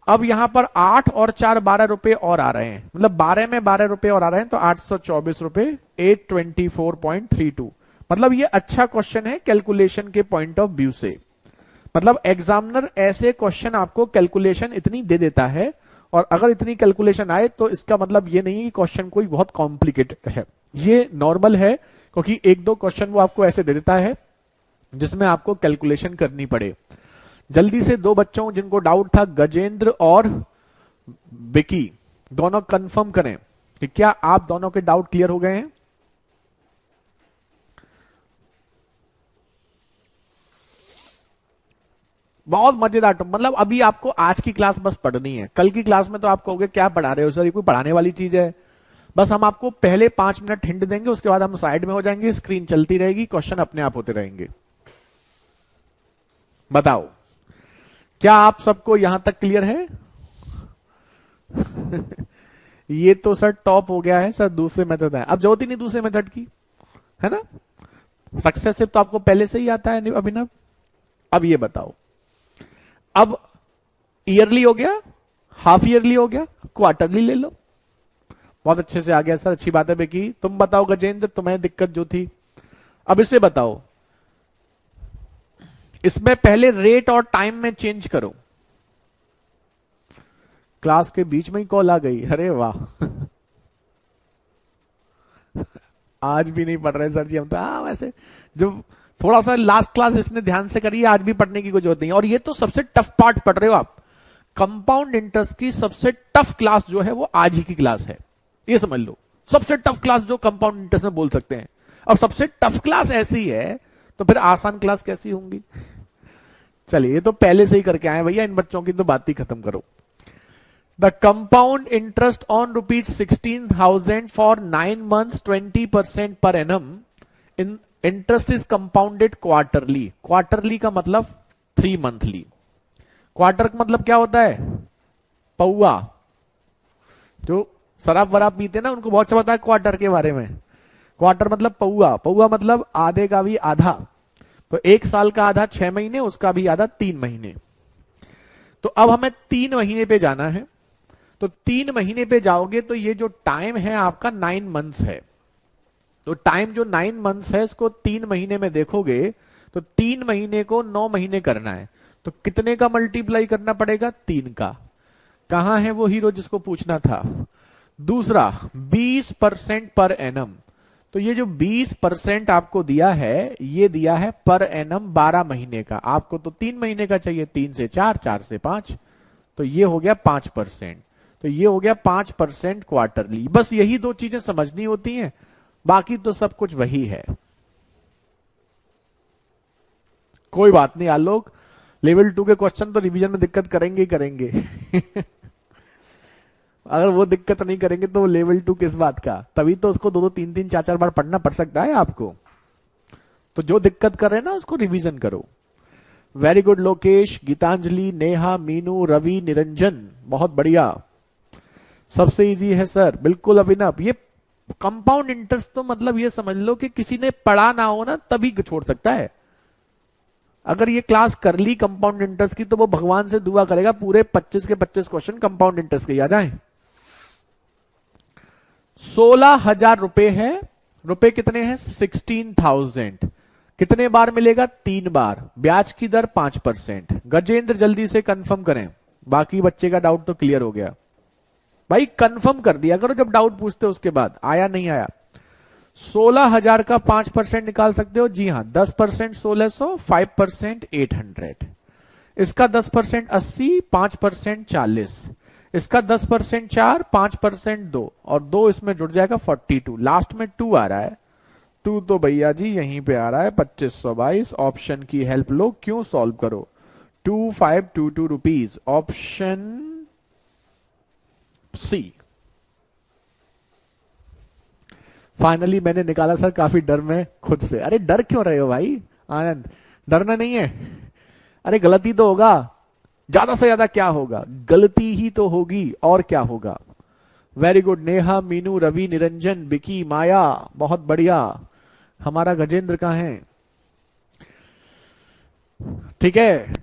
अब यहां पर 8 और 4 12 रुपए और आ रहे हैं, मतलब 12 में 12 रुपए और आ रहे हैं, तो 824 रुपए 824.32। मतलब ये अच्छा क्वेश्चन है कैलकुलेशन के पॉइंट ऑफ व्यू से। मतलब एग्जामिनर ऐसे क्वेश्चन आपको कैलकुलेशन इतनी दे देता है, और अगर इतनी कैलकुलेशन आए तो इसका मतलब ये नहीं कि क्वेश्चन कोई बहुत कॉम्प्लिकेटेड है। ये नॉर्मल है, क्योंकि 1-2 क्वेश्चन वो आपको ऐसे दे देता है जिसमें आपको कैलकुलेशन करनी पड़े। जल्दी से 2 बच्चों जिनको डाउट था, गजेंद्र और विकी, दोनों कंफर्म करें कि क्या आप दोनों के डाउट क्लियर हो गए हैं? बहुत मजेदार। मतलब अभी आपको आज की क्लास बस पढ़नी है, कल की क्लास में तो आप कहोगे क्या पढ़ा रहे हो सर, ये कोई पढ़ाने वाली चीज है? बस हम आपको पहले 5 मिनट हिंट देंगे, उसके बाद हम साइड में हो जाएंगे, स्क्रीन चलती रहेगी, क्वेश्चन अपने आप होते रहेंगे। बताओ क्या आप सबको यहां तक क्लियर है? ये तो सर टॉप हो गया है सर, दूसरे मेथड है, अब जरूरत ही नहीं दूसरे मेथड की, है ना? सक्सेसिव तो आपको पहले से ही आता है अभिनव। अब ये बताओ, अब ईयरली हो गया, हाफ ईयरली हो गया, क्वार्टरली ले लो। बहुत अच्छे से आ गया सर, अच्छी बात है बेकी। तुम बताओ गजेंद्र, तुम्हें दिक्कत जो थी, अब इसे बताओ इसमें पहले रेट और टाइम में चेंज करो। क्लास के बीच में ही कॉल आ गई, अरे वाह। आज भी नहीं पढ़ रहे सर जी हम तो। हाँ वैसे जो थोड़ा सा लास्ट क्लास इसने ध्यान से करी, आज भी पढ़ने की कोई जरूरत नहीं। और ये तो सबसे टफ पार्ट पढ़ रहे हो आप। कंपाउंड इंटरेस्ट की सबसे टफ क्लास जो है वो आज ही की क्लास है, ये समझ लो। सबसे टफ क्लास जो कंपाउंड इंटरेस्ट में बोल सकते हैं। अब सबसे टफ क्लास ऐसी है तो फिर आसान क्लास कैसी होंगी। चलिए ये तो पहले से ही करके आए भैया, इन बच्चों की तो बात ही खत्म करो। The compound interest on ₹16,000 for 9 months 20% per annum in interest is compounded quarterly. Quarterly का मतलब 3 monthly। क्वार्टर का मतलब क्या होता है? पौआ। जो शराब वराब पीते ना उनको बहुत अच्छा पता है क्वार्टर के बारे में। क्वार्टर मतलब पौआ। पौआ मतलब आधे का भी आधा। तो 1 साल का आधा 6 महीने, उसका भी आधा 3 महीने। तो अब हमें 3 महीने पे जाना है। तो 3 महीने पे जाओगे तो ये जो टाइम है आपका 9 months है। तो टाइम जो 9 months है इसको 3 महीने में देखोगे तो 3 महीने को 9 महीने करना है। तो कितने का मल्टीप्लाई करना पड़ेगा? 3 का। कहां है वो हीरो जिसको पूछना था? दूसरा 20% पर एनम। तो ये जो 20% आपको दिया है ये दिया है पर एनम 12 महीने का। आपको तो 3 महीने का चाहिए, 3 से 4, 4 से 5, तो ये हो गया 5%। तो ये हो गया 5% क्वार्टरली। बस यही 2 चीजें समझनी होती हैं, बाकी तो सब कुछ वही है। कोई बात नहीं आलोक, लेवल 2 के क्वेश्चन तो रिवीजन में दिक्कत करेंगे ही करेंगे। अगर वो दिक्कत नहीं करेंगे तो लेवल 2 किस बात का? तभी तो उसको 2-2, 3-3, 4-4 बार पढ़ना पड़ सकता है आपको। तो जो दिक्कत कर रहे हैं ना उसको रिवीजन करो। वेरी गुड लोकेश, गीतांजलि, नेहा, मीनू, रवि, निरंजन, बहुत बढ़िया। सबसे इजी है सर, बिल्कुल अभिनव। ये कंपाउंड इंटरेस्ट तो मतलब ये समझ लो कि किसी ने पढ़ा ना हो ना तभी छोड़ सकता है। अगर ये क्लास कर ली कंपाउंड इंटरेस्ट की तो वो भगवान से दुआ करेगा पूरे 25 के 25 क्वेश्चन कंपाउंड इंटरेस्ट के आ जाए। 16,000 रुपए है। रुपए कितने हैं? 16,000। कितने बार मिलेगा? 3 बार। ब्याज की दर 5%। गजेंद्र जल्दी से कंफर्म करें, बाकी बच्चे का डाउट तो क्लियर हो गया। भाई कंफर्म कर दिया करो जब डाउट पूछते हो उसके बाद, आया नहीं आया। 16,000 का 5% निकाल सकते हो? जी हां। 10% 1600, 5% 800। इसका 10% 80, 5% 40। इसका 10% 4, 5% 2 और 2 इसमें जुड़ जाएगा 42। लास्ट में 2 आ रहा है। 2 तो भैया जी यहीं पे आ रहा है 2522। ऑप्शन की हेल्प लो, क्यों सॉल्व करो। 2522 रुपीज, ऑप्शन सी। फाइनली मैंने निकाला सर, काफी डर में खुद से। अरे डर क्यों रहे हो भाई आनंद, डरना नहीं है। अरे गलती तो होगा, ज्यादा से ज्यादा क्या होगा? गलती ही तो होगी, और क्या होगा। वेरी गुड नेहा, मीनू, रवि, निरंजन, बिकी, माया, बहुत बढ़िया। हमारा गजेंद्र कहां है? ठीक है,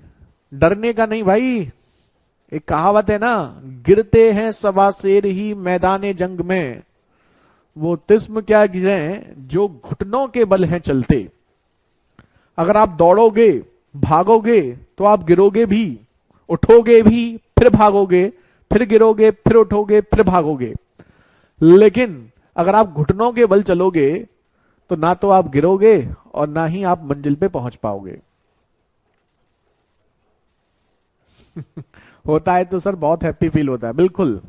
डरने का नहीं भाई। एक कहावत है ना, गिरते हैं सवा शेर ही मैदाने जंग में, वो तिस्म क्या गिरे जो घुटनों के बल हैं चलते। अगर आप दौड़ोगे भागोगे तो आप गिरोगे भी, उठोगे भी, फिर भागोगे, फिर गिरोगे, फिर उठोगे, फिर भागोगे। लेकिन अगर आप घुटनों के बल चलोगे तो ना तो आप गिरोगे और ना ही आप मंजिल पे पहुंच पाओगे। होता है तो सर बहुत हैप्पी फील होता है, बिल्कुल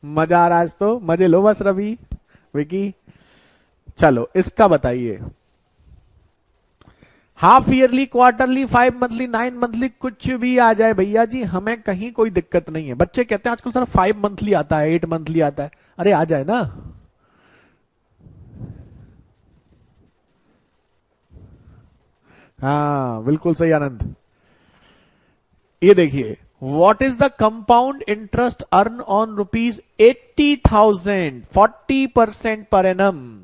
मजा आ रहा है। तो मजे लो बस रवि, विकी। चलो इसका बताइए। Half yearly, quarterly, 5 monthly, 9 monthly, कुछ भी आ जाए भैया जी, हमें कहीं कोई दिक्कत नहीं है। बच्चे कहते हैं आजकल सर 5 मंथली आता है, 8 मंथली आता है। अरे आ जाए ना। हाँ बिल्कुल सही आनंद। ये देखिए, what is the compound interest earn on ₹80,000, 40% per annum,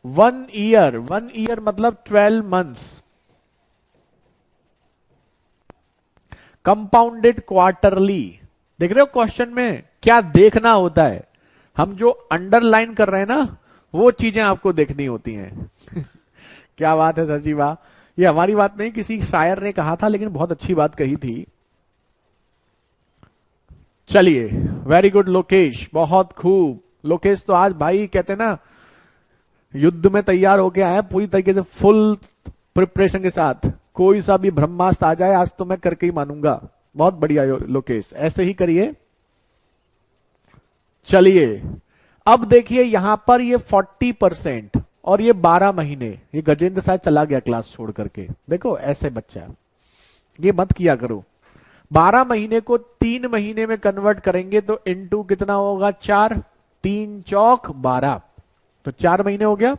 1 year. 1 year मतलब 12 months। Compounded quarterly. देख रहे हो क्वेश्चन में क्या देखना होता है? हम जो अंडरलाइन कर रहे हैं ना वो चीजें आपको देखनी होती हैं। क्या बात है सर जी, वाह। ये हमारी बात नहीं, किसी शायर ने कहा था, लेकिन बहुत अच्छी बात कही थी। चलिए, वेरी गुड लोकेश, बहुत खूब। लोकेश तो आज भाई कहते ना युद्ध में तैयार होके आए हैं, पूरी तरीके से फुल प्रिपरेशन के साथ। कोई सा भी ब्रह्मास्त्र आ जाए आज तो मैं करके ही मानूंगा। बहुत बढ़िया लोकेश, ऐसे ही करिए। चलिए अब देखिए यहां पर ये 40% और ये 12 महीने। ये गजेंद्र शायद चला गया क्लास छोड़ करके, देखो ऐसे बच्चा, ये मत किया करो। 12 महीने को 3 महीने में कन्वर्ट करेंगे तो इनटू कितना होगा, 4, 3 चौक 12, तो 4 महीने हो गया।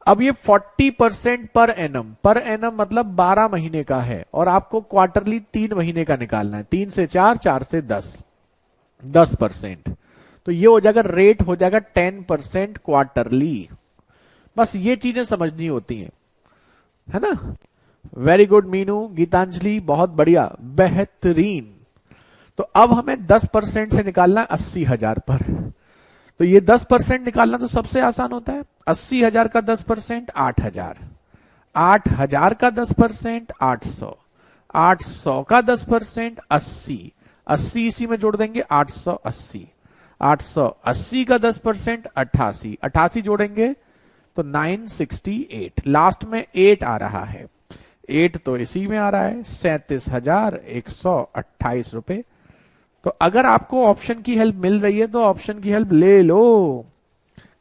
अब ये 40% पर एनम, पर एनम मतलब 12 महीने का है, और आपको क्वार्टरली 3 महीने का निकालना है। 3 से 4, 4 से 10, 10%। तो ये हो जाएगा, रेट हो जाएगा 10% क्वार्टरली। बस ये चीजें समझनी होती हैं, है ना। वेरी गुड मीनू, गीतांजलि, बहुत बढ़िया, बेहतरीन। तो अब हमें 10% से निकालना है 80,000 पर। तो ये 10% निकालना तो सबसे आसान होता है। 80,000 का 10% 8,000, 8,000 का 10% 800, 800 का 10% 80, 80 इसी में जोड़ देंगे 880, 880 का 10% 88, 88 जोड़ेंगे तो 968, लास्ट में 8 आ रहा है, 8 तो इसी में आ रहा है, 37,128 रुपए। तो अगर आपको ऑप्शन की हेल्प मिल रही है तो ऑप्शन की हेल्प ले लो,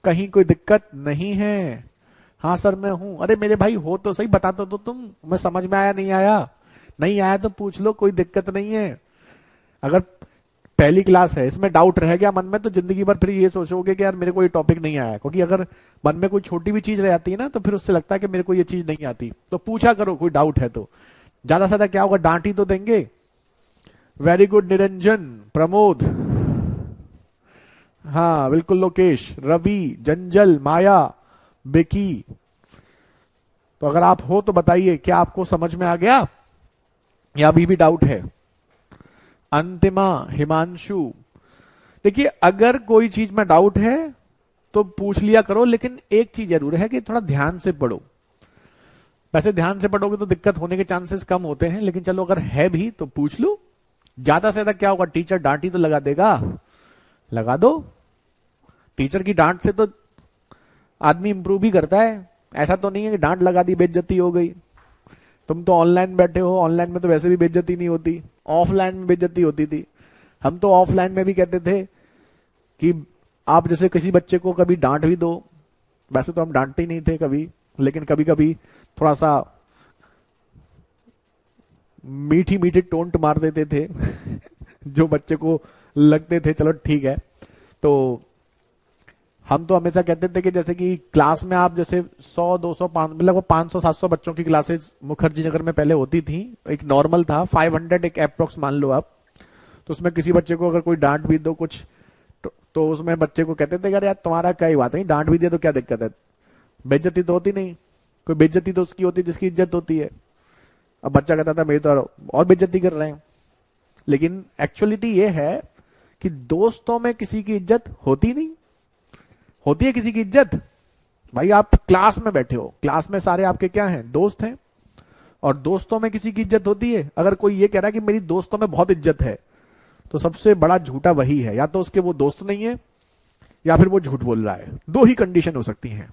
कहीं कोई दिक्कत नहीं है। हाँ सर मैं हूं, अरे मेरे भाई हो तो सही, बता तो तुम, मैं समझ में आया नहीं आया, नहीं आया तो पूछ लो, कोई दिक्कत नहीं है। अगर पहली क्लास है, इसमें डाउट रह गया मन में तो जिंदगी भर फिर ये सोचोगे कि यार मेरे को ये टॉपिक नहीं आया। क्योंकि अगर मन में कोई छोटी भी चीज रह जाती है ना तो फिर उससे लगता है कि मेरे को ये चीज नहीं आती। तो पूछा करो, कोई डाउट है तो। ज्यादा से ज्यादा क्या होगा, डांट ही तो देंगे। वेरी गुड निरंजन, प्रमोद, हाँ बिल्कुल लोकेश, रवि, जंजल, माया, बेकी। तो अगर आप हो तो बताइए, क्या आपको समझ में आ गया या अभी भी डाउट है। अंतिमा, हिमांशु, देखिए अगर कोई चीज में डाउट है तो पूछ लिया करो, लेकिन एक चीज जरूर है कि थोड़ा ध्यान से पढ़ो। वैसे ध्यान से पढ़ोगे तो दिक्कत होने के चांसेस कम होते हैं, लेकिन चलो अगर है भी तो पूछ लो। ज्यादा से ज्यादा क्या होगा, टीचर डांट ही तो लगा देगा, लगा दो। टीचर की डांट से तो आदमी इंप्रूव भी करता है, ऐसा तो नहीं है कि डांट लगा दी बेइज्जती हो गई। तुम तो ऑनलाइन बैठे हो, ऑनलाइन में तो वैसे भी बेइज्जती नहीं होती, ऑफलाइन में बेइज्जती होती थी। हम तो ऑफलाइन में भी कहते थे कि आप जैसे किसी बच्चे को कभी डांट भी दो, वैसे तो हम डांटते ही नहीं थे कभी, लेकिन कभी कभी थोड़ा सा मीठी मीठी टोंट मार देते थे जो बच्चे को लगते थे चलो ठीक है। तो हम तो हमेशा कहते थे कि जैसे कि क्लास में आप जैसे 100 200 मतलब 500 700 बच्चों की क्लासेस मुखर्जी नगर में पहले होती थी, एक नॉर्मल था, 500 एक अप्रोक्स मान लो आप। तो उसमें किसी बच्चे को अगर कोई डांट भी दो कुछ तो उसमें बच्चे को कहते थे यार तुम्हारा क्या ही बात है, डांट भी दिया तो क्या दिक्कत है, बेइज्जती तो होती नहीं। कोई बेइज्जती तो उसकी होती जिसकी इज्जत होती है। अब बच्चा कहता था मेरी तो और बेइज्जती कर रहे हैं। लेकिन एक्चुअलिटी ये है कि दोस्तों में किसी की इज्जत होती नहीं। होती है किसी की इज्जत? भाई आप क्लास में बैठे हो, क्लास में सारे आपके क्या हैं, दोस्त हैं, और दोस्तों में किसी की इज्जत होती है? अगर कोई ये कह रहा है कि मेरी दोस्तों में बहुत इज्जत है तो सबसे बड़ा झूठा वही है, या तो उसके वो दोस्त नहीं है या फिर वो झूठ बोल रहा है। दो ही कंडीशन हो सकती हैं।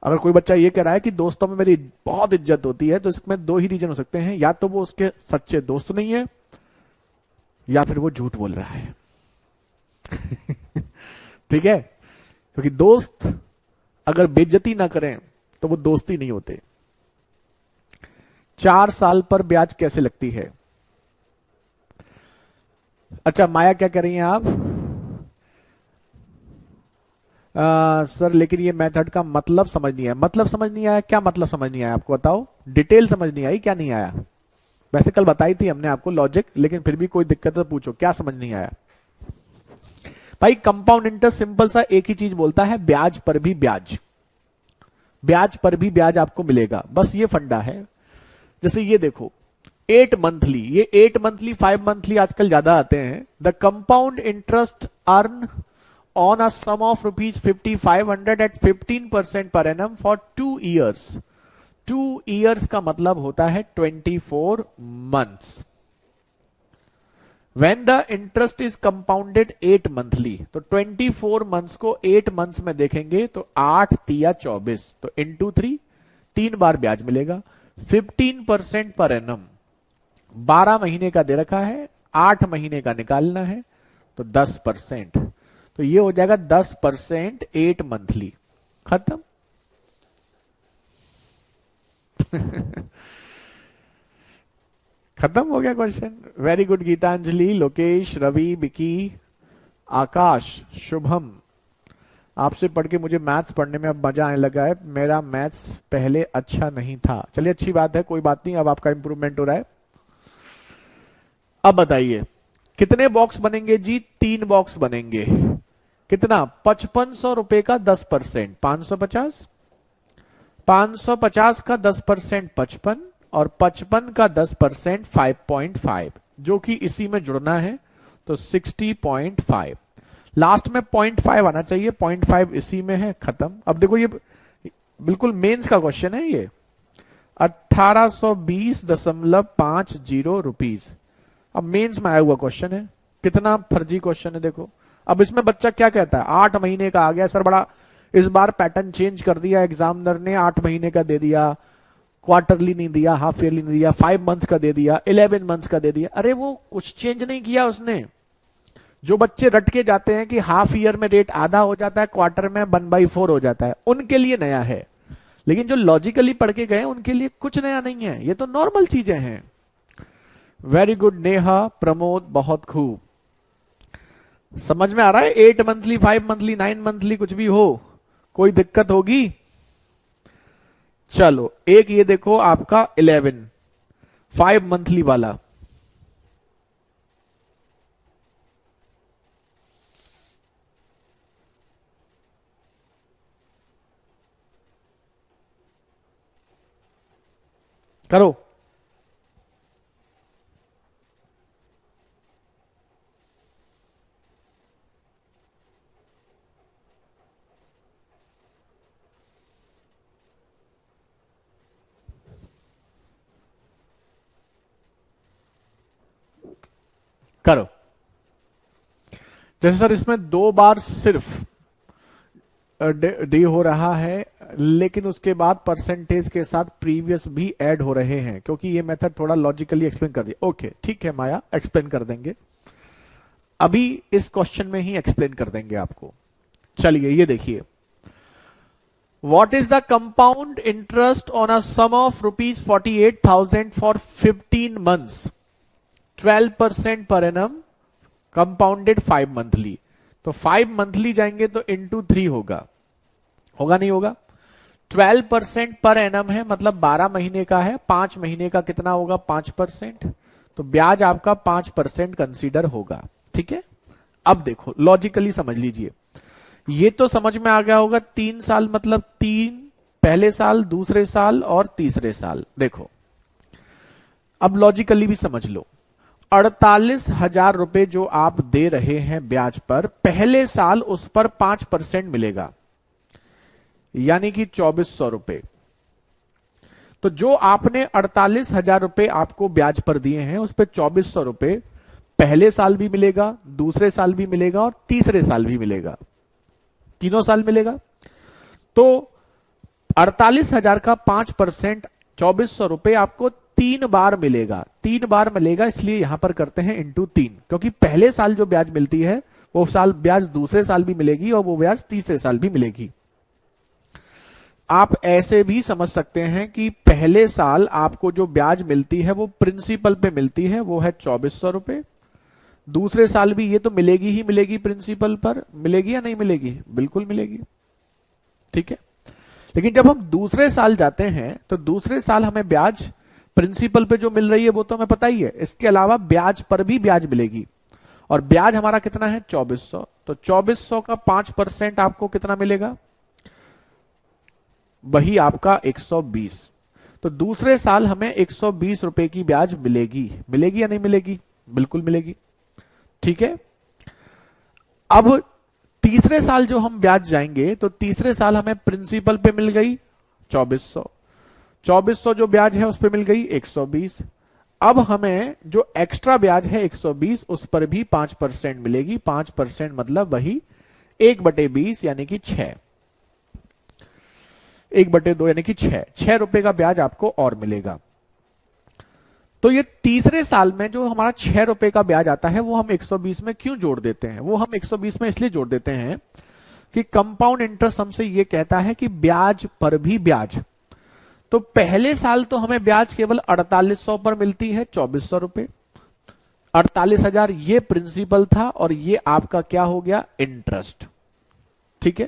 अगर कोई बच्चा ये कह रहा है कि दोस्तों में मेरी बहुत इज्जत होती है तो इसमें दो ही रीजन हो सकते हैं, या तो वो उसके सच्चे दोस्त नहीं है या फिर वो झूठ बोल रहा है ठीक है, क्योंकि दोस्त अगर बेइज्जती ना करें तो वो दोस्ती नहीं होते। 4 साल पर ब्याज कैसे लगती है? अच्छा माया क्या कह रही हैं आप? सर लेकिन ये मेथड का मतलब समझ नहीं आया। मतलब समझ नहीं आया? क्या मतलब समझ नहीं आया आपको बताओ, डिटेल समझ नहीं आई, क्या नहीं आया? वैसे कल बताई थी हमने आपको लॉजिक, लेकिन फिर भी कोई दिक्कत है तो पूछो, क्या समझ नहीं आया? भाई कंपाउंड इंटरेस्ट सिंपल सा एक ही चीज बोलता है, ब्याज पर भी ब्याज, ब्याज पर भी ब्याज आपको मिलेगा, बस ये फंडा है। जैसे ये देखो 8 मंथली, ये 8 मंथली 5 मंथली आजकल ज्यादा आते हैं। The compound interest earn on a sum of rupees 5,500 at 15% per annum for 2 years. 2 years का मतलब होता है 24 months. When the interest is compounded 8 monthly, तो 24 मंथ्स को 8 मंथ्स में देखेंगे तो 8 तिया 24, तो इंटू 3, 3 बार ब्याज मिलेगा। 15% पर एनम, 12 महीने का दे रखा है, 8 महीने का निकालना है, तो 10%, तो ये हो जाएगा 10% 8 मंथली। खत्म। खत्म हो गया question. Very good Geetanjali, Lokesh, Ravi, Bicky, Akash, Shubham. आपसे पढ़ के मुझे मैथ्स पढ़ने में अब मजा आने लगा है। मेरा मैथ्स पहले अच्छा नहीं था। चलिए अच्छी बात है, कोई बात नहीं, अब आपका इंप्रूवमेंट हो रहा है। अब बताइए कितने बॉक्स बनेंगे जी? 3 बॉक्स बनेंगे। कितना? 5500 रुपए का 10%, 550। 550 का 10% 55, और 55 का 10% 5.5, जो कि इसी में जुड़ना है, तो 60.5। लास्ट में 0.5 आना चाहिए, 0.5 इसी में है। खत्म। अब देखो ये बिल्कुल मेंस का क्वेश्चन है ये, 1820.50 रुपीज। अब मेंस में आया हुआ क्वेश्चन है, कितना फर्जी क्वेश्चन है देखो। अब इसमें बच्चा क्या कहता है, 8 महीने का आ गया सर, बड़ा इस बार पैटर्न चेंज कर दिया एग्जामिनर ने, 8 महीने का दे दिया, क्वार्टरली नहीं दिया, हाफ ईयरली नहीं दिया, 5 मंथ्स का दे दिया, 11 मंथ्स का दे दिया। अरे वो कुछ चेंज नहीं किया उसने। जो बच्चे रट के जाते हैं कि हाफ ईयर में रेट आधा हो जाता है, क्वार्टर में 1/4 हो जाता है, उनके लिए नया है। लेकिन जो लॉजिकली पढ़ के गए उनके लिए कुछ नया नहीं है, ये तो नॉर्मल चीजें हैं। वेरी गुड नेहा, प्रमोद, बहुत खूब। समझ में आ रहा है? 8 मंथली, 5 मंथली, 9 मंथली, कुछ भी हो, कोई दिक्कत होगी? चलो एक ये देखो आपका 11 5 मंथली वाला, करो। करो। जैसे सर इसमें 2 बार सिर्फ डी हो रहा है, लेकिन उसके बाद परसेंटेज के साथ प्रीवियस भी ऐड हो रहे हैं, क्योंकि ये मेथड थोड़ा लॉजिकली एक्सप्लेन कर दिया। ओके ठीक है माया, एक्सप्लेन कर देंगे, अभी इस क्वेश्चन में ही एक्सप्लेन कर देंगे आपको। चलिए ये देखिए, what is the compound interest on a sum of ₹48,000 for 15 months, 12% per annum, compounded 5 monthly. तो 5 मंथली जाएंगे तो इंटू 3 होगा, होगा नहीं होगा? 12% पर एनम है, मतलब 12 महीने का है, 5 महीने का कितना होगा? 5%, तो ब्याज आपका 5% कंसीडर होगा। ठीक है। अब देखो लॉजिकली समझ लीजिए, ये तो समझ में आ गया होगा, 3 साल मतलब 3, पहले साल, दूसरे साल और तीसरे साल। देखो अब लॉजिकली भी समझ लो, 48,000 रुपए जो आप दे रहे हैं ब्याज पर, पहले साल उस पर 5% मिलेगा, यानी कि 2400 रुपए। तो जो आपने 48,000 रुपए आपको ब्याज पर दिए हैं, उस पर 2400 रुपए पहले साल भी मिलेगा, दूसरे साल भी मिलेगा और तीसरे साल भी मिलेगा, तीनों साल मिलेगा। तो 48,000 का 5% 2400 रुपए आपको 3 बार मिलेगा, 3 बार मिलेगा, इसलिए यहां पर करते हैं इंटू 3, क्योंकि पहले साल जो ब्याज मिलती है वो साल ब्याज दूसरे साल भी मिलेगी और वो ब्याज तीसरे साल भी मिलेगी। आप ऐसे भी समझ सकते हैं कि पहले साल आपको जो ब्याज मिलती है वो प्रिंसिपल पे मिलती है, वो है 2400 रुपए। दूसरे साल भी ये तो मिलेगी ही मिलेगी, प्रिंसिपल पर मिलेगी या नहीं मिलेगी? बिल्कुल मिलेगी। ठीक है। लेकिन जब हम दूसरे साल जाते हैं तो दूसरे साल हमें ब्याज प्रिंसिपल पे जो मिल रही है वो तो हमें पता ही है, इसके अलावा ब्याज पर भी ब्याज मिलेगी, और ब्याज हमारा कितना है? 2400। तो 2400 का 5% आपको कितना मिलेगा? वही आपका 120। तो दूसरे साल हमें 120 रुपए की ब्याज मिलेगी, मिलेगी या नहीं मिलेगी? बिल्कुल मिलेगी। ठीक है। अब तीसरे साल जो हम ब्याज जाएंगे, तो तीसरे साल हमें प्रिंसिपल पे मिल गई 2400, 2400 जो ब्याज है उस पर मिल गई 120। अब हमें जो एक्स्ट्रा ब्याज है 120 उस पर भी 5% मिलेगी। 5% मतलब वही 1/20 यानी कि 6, 1/2 यानी कि 6 रुपए का ब्याज आपको और मिलेगा। तो ये तीसरे साल में जो हमारा 6 रुपए का ब्याज आता है वो हम 120 में क्यों जोड़ देते हैं? वो हम 120 में इसलिए जोड़ देते हैं कि कंपाउंड इंटरेस्ट हमसे ये कहता है कि ब्याज पर भी ब्याज। तो पहले साल तो हमें ब्याज केवल 4800 पर मिलती है, 2400 रुपए, 48,000 ये प्रिंसिपल था और ये आपका क्या हो गया? इंटरेस्ट। ठीक है।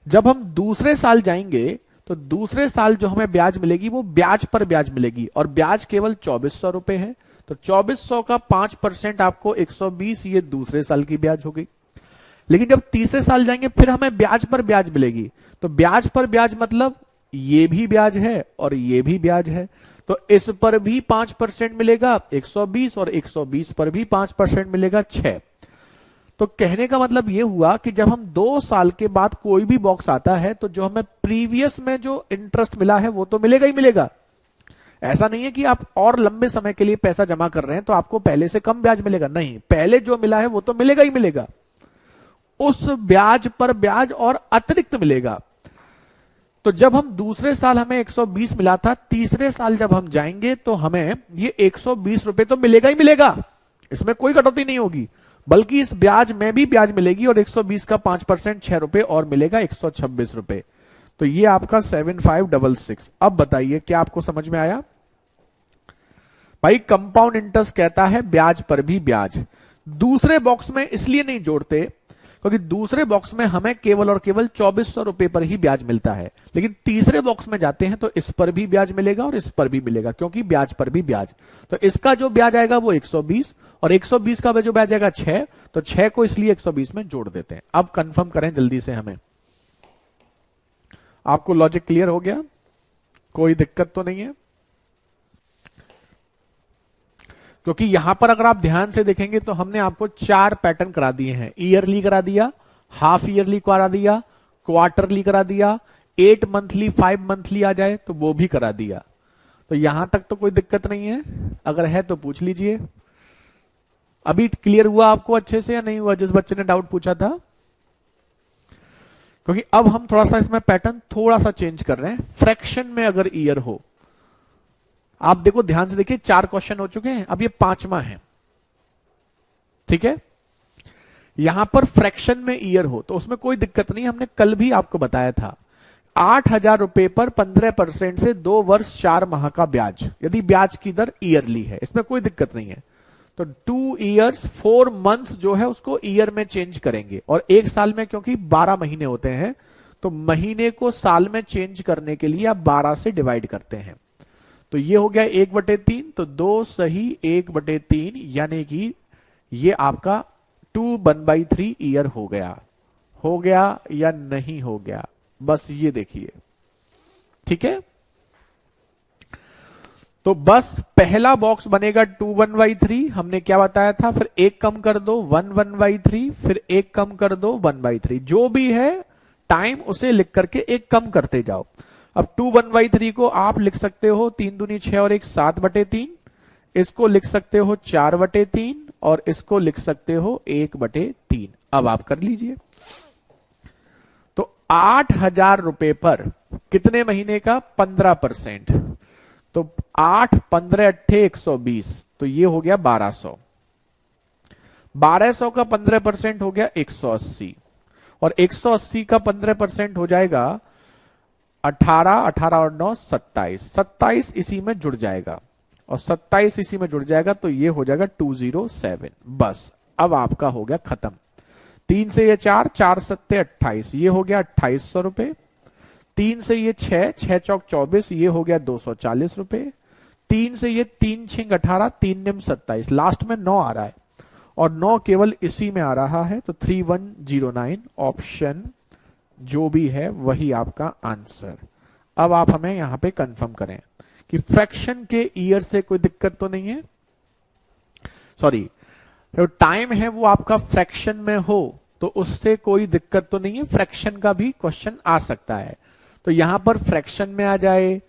जब हम दूसरे साल जाएंगे तो दूसरे साल जो हमें ब्याज मिलेगी वो ब्याज पर ब्याज मिलेगी और ब्याज केवल 2400 रुपए है। तो 2400 का 5% आपको 120, ये दूसरे साल की ब्याज हो गई। लेकिन जब तीसरे साल जाएंगे फिर हमें ब्याज पर ब्याज मिलेगी। तो ब्याज पर ब्याज मतलब ये भी ब्याज है और ये भी ब्याज है, तो इस पर भी 5% मिलेगा 120 और 120 पर भी 5% मिलेगा 6। तो कहने का मतलब यह हुआ कि जब हम 2 साल के बाद कोई भी बॉक्स आता है तो जो हमें प्रीवियस में जो इंटरेस्ट मिला है वो तो मिलेगा ही मिलेगा। ऐसा नहीं है कि आप और लंबे समय के लिए पैसा जमा कर रहे हैं तो आपको पहले से कम ब्याज मिलेगा, नहीं, पहले जो मिला है वो तो मिलेगा ही मिलेगा। उस ब्याज पर ब्याज और अतिरिक्त मिलेगा। तो जब हम दूसरे साल हमें 120 मिला था, तीसरे साल जब हम जाएंगे तो हमें ये 120 रुपए तो मिलेगा ही मिलेगा, इसमें कोई कटौती नहीं होगी, बल्कि इस ब्याज में भी ब्याज मिलेगी और 120 का 5% 6 रुपए और मिलेगा 126 रुपए। तो ये आपका 7566। अब बताइए क्या आपको समझ में आया? भाई कंपाउंड इंटरेस्ट कहता है ब्याज पर भी ब्याज। दूसरे बॉक्स में इसलिए नहीं जोड़ते क्योंकि दूसरे बॉक्स में हमें केवल और केवल 2400 रुपए पर ही ब्याज मिलता है, लेकिन तीसरे बॉक्स में जाते हैं तो इस पर भी ब्याज मिलेगा और इस पर भी मिलेगा, क्योंकि ब्याज पर भी ब्याज। तो इसका जो ब्याज आएगा वो 120 और 120 का जो ब्याज आएगा 6, तो 6 को इसलिए 120 में जोड़ देते हैं। अब कंफर्म करें जल्दी से हमें। आपको लॉजिक क्लियर हो गया? कोई दिक्कत तो नहीं है? क्योंकि यहां पर अगर आप ध्यान से देखेंगे तो हमने आपको 4 पैटर्न करा दिए हैं। ईयरली करा दिया, हाफ ईयरली करा दिया, क्वार्टरली करा दिया, 8 मंथली 5 मंथली आ जाए तो वो भी करा दिया। तो यहां तक तो कोई दिक्कत नहीं है, अगर है तो पूछ लीजिए। अभी क्लियर हुआ आपको अच्छे से या नहीं हुआ, जिस बच्चे ने डाउट पूछा था? क्योंकि अब हम थोड़ा सा इसमें पैटर्न थोड़ा सा चेंज कर रहे हैं। फ्रैक्शन में अगर ईयर हो, आप देखो ध्यान से देखिए, 4 क्वेश्चन हो चुके हैं, अब ये 5वां है। ठीक है। यहां पर फ्रैक्शन में ईयर हो तो उसमें कोई दिक्कत नहीं, हमने कल भी आपको बताया था 8,000 रुपए पर 15% से 2 वर्ष 4 माह का ब्याज, यदि ब्याज की दर ईयरली है, इसमें कोई दिक्कत नहीं है। तो 2 ईयर्स 4 मंथ्स जो है उसको ईयर में चेंज करेंगे, और एक साल में क्योंकि 12 महीने होते हैं तो महीने को साल में चेंज करने के लिए आप 12 से डिवाइड करते हैं। तो ये हो गया 1/3, तो 2 सही 1/3, यानी कि ये आपका 2/3 ईयर हो गया। हो गया या नहीं हो गया, बस ये देखिए। ठीक है। तो बस पहला बॉक्स बनेगा 2/1/3, हमने क्या बताया था, फिर 1 कम कर दो 1/3, फिर 1 कम कर दो 1/3, जो भी है टाइम उसे लिख करके 1 कम करते जाओ। अब 2/1/3 को आप लिख सकते हो 3 दूनी 6 और 1 7/3, इसको लिख सकते हो 4/3 और इसको लिख सकते हो 1/3। अब आप कर लीजिए। तो 8,000 रुपए पर कितने महीने का? 15%। तो 8 15 अट्ठे 120, तो ये हो गया 1200। 1200 का 15% हो गया 180, और 180 का 15% हो जाएगा 18, 18 और 9 27, 27 इसी में जुड़ जाएगा और 27 इसी में जुड़ जाएगा, तो ये हो जाएगा 207। बस अब आपका हो गया खत्म। 3 से ये 4, 4 सत्ते 28, ये हो गया 2800 रुपए। 3 से ये 6, 6 चौक 24, ये हो गया 240 रुपए। 3 से ये 3 छिंग 18, 3 निम 27, लास्ट में 9 आ रहा है और 9 केवल इसी में आ रहा है, तो 3109 ऑप्शन जो भी है वही आपका आंसर। अब आप हमें यहां पे कंफर्म करें कि फ्रैक्शन के ईयर से कोई दिक्कत तो नहीं है, सॉरी जो टाइम है वो आपका फ्रैक्शन में हो तो उससे कोई दिक्कत तो नहीं है, फ्रैक्शन का भी क्वेश्चन आ सकता है। तो यहां पर फ्रैक्शन में आ जाए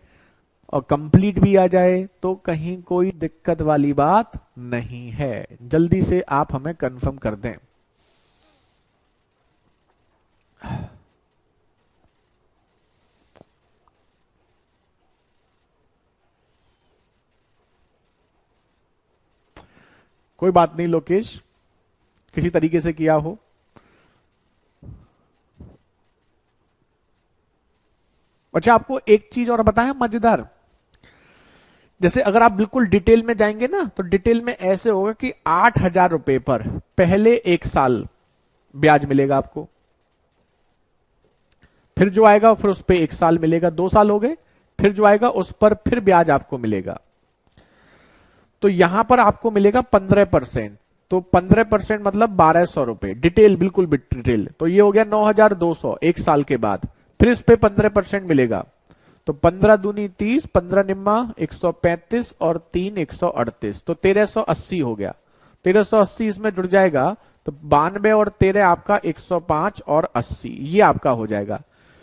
और कंप्लीट भी आ जाए तो कहीं कोई दिक्कत वाली बात नहीं है। जल्दी से आप हमें कंफर्म कर दें। कोई बात नहीं लोकेश, किसी तरीके से किया हो। अच्छा, आपको एक चीज और बताएं मजेदार, जैसे अगर आप बिल्कुल डिटेल में जाएंगे ना, तो डिटेल में ऐसे होगा कि 8,000 रुपए पर पहले 1 साल ब्याज मिलेगा आपको, फिर जो आएगा फिर उस पर 1 साल मिलेगा, 2 साल हो गए, फिर जो आएगा उस पर फिर ब्याज आपको मिलेगा। तो यहां पर आपको मिलेगा 15%, तो 15% मतलब 1,200 रुपए डिटेल, बिल्कुल डिटेल। तो ये हो गया 9,200 1 साल के बाद, फिर इस पे 15% मिलेगा। तो 15 दूनी 30, 15 निम्मा 135 और 3 138, तो 1380 हो गया। 1380 इसमें जुड़ जाएगा, तो 92 और 13 आपका 105 और 80, ये आपका हो जाएगा।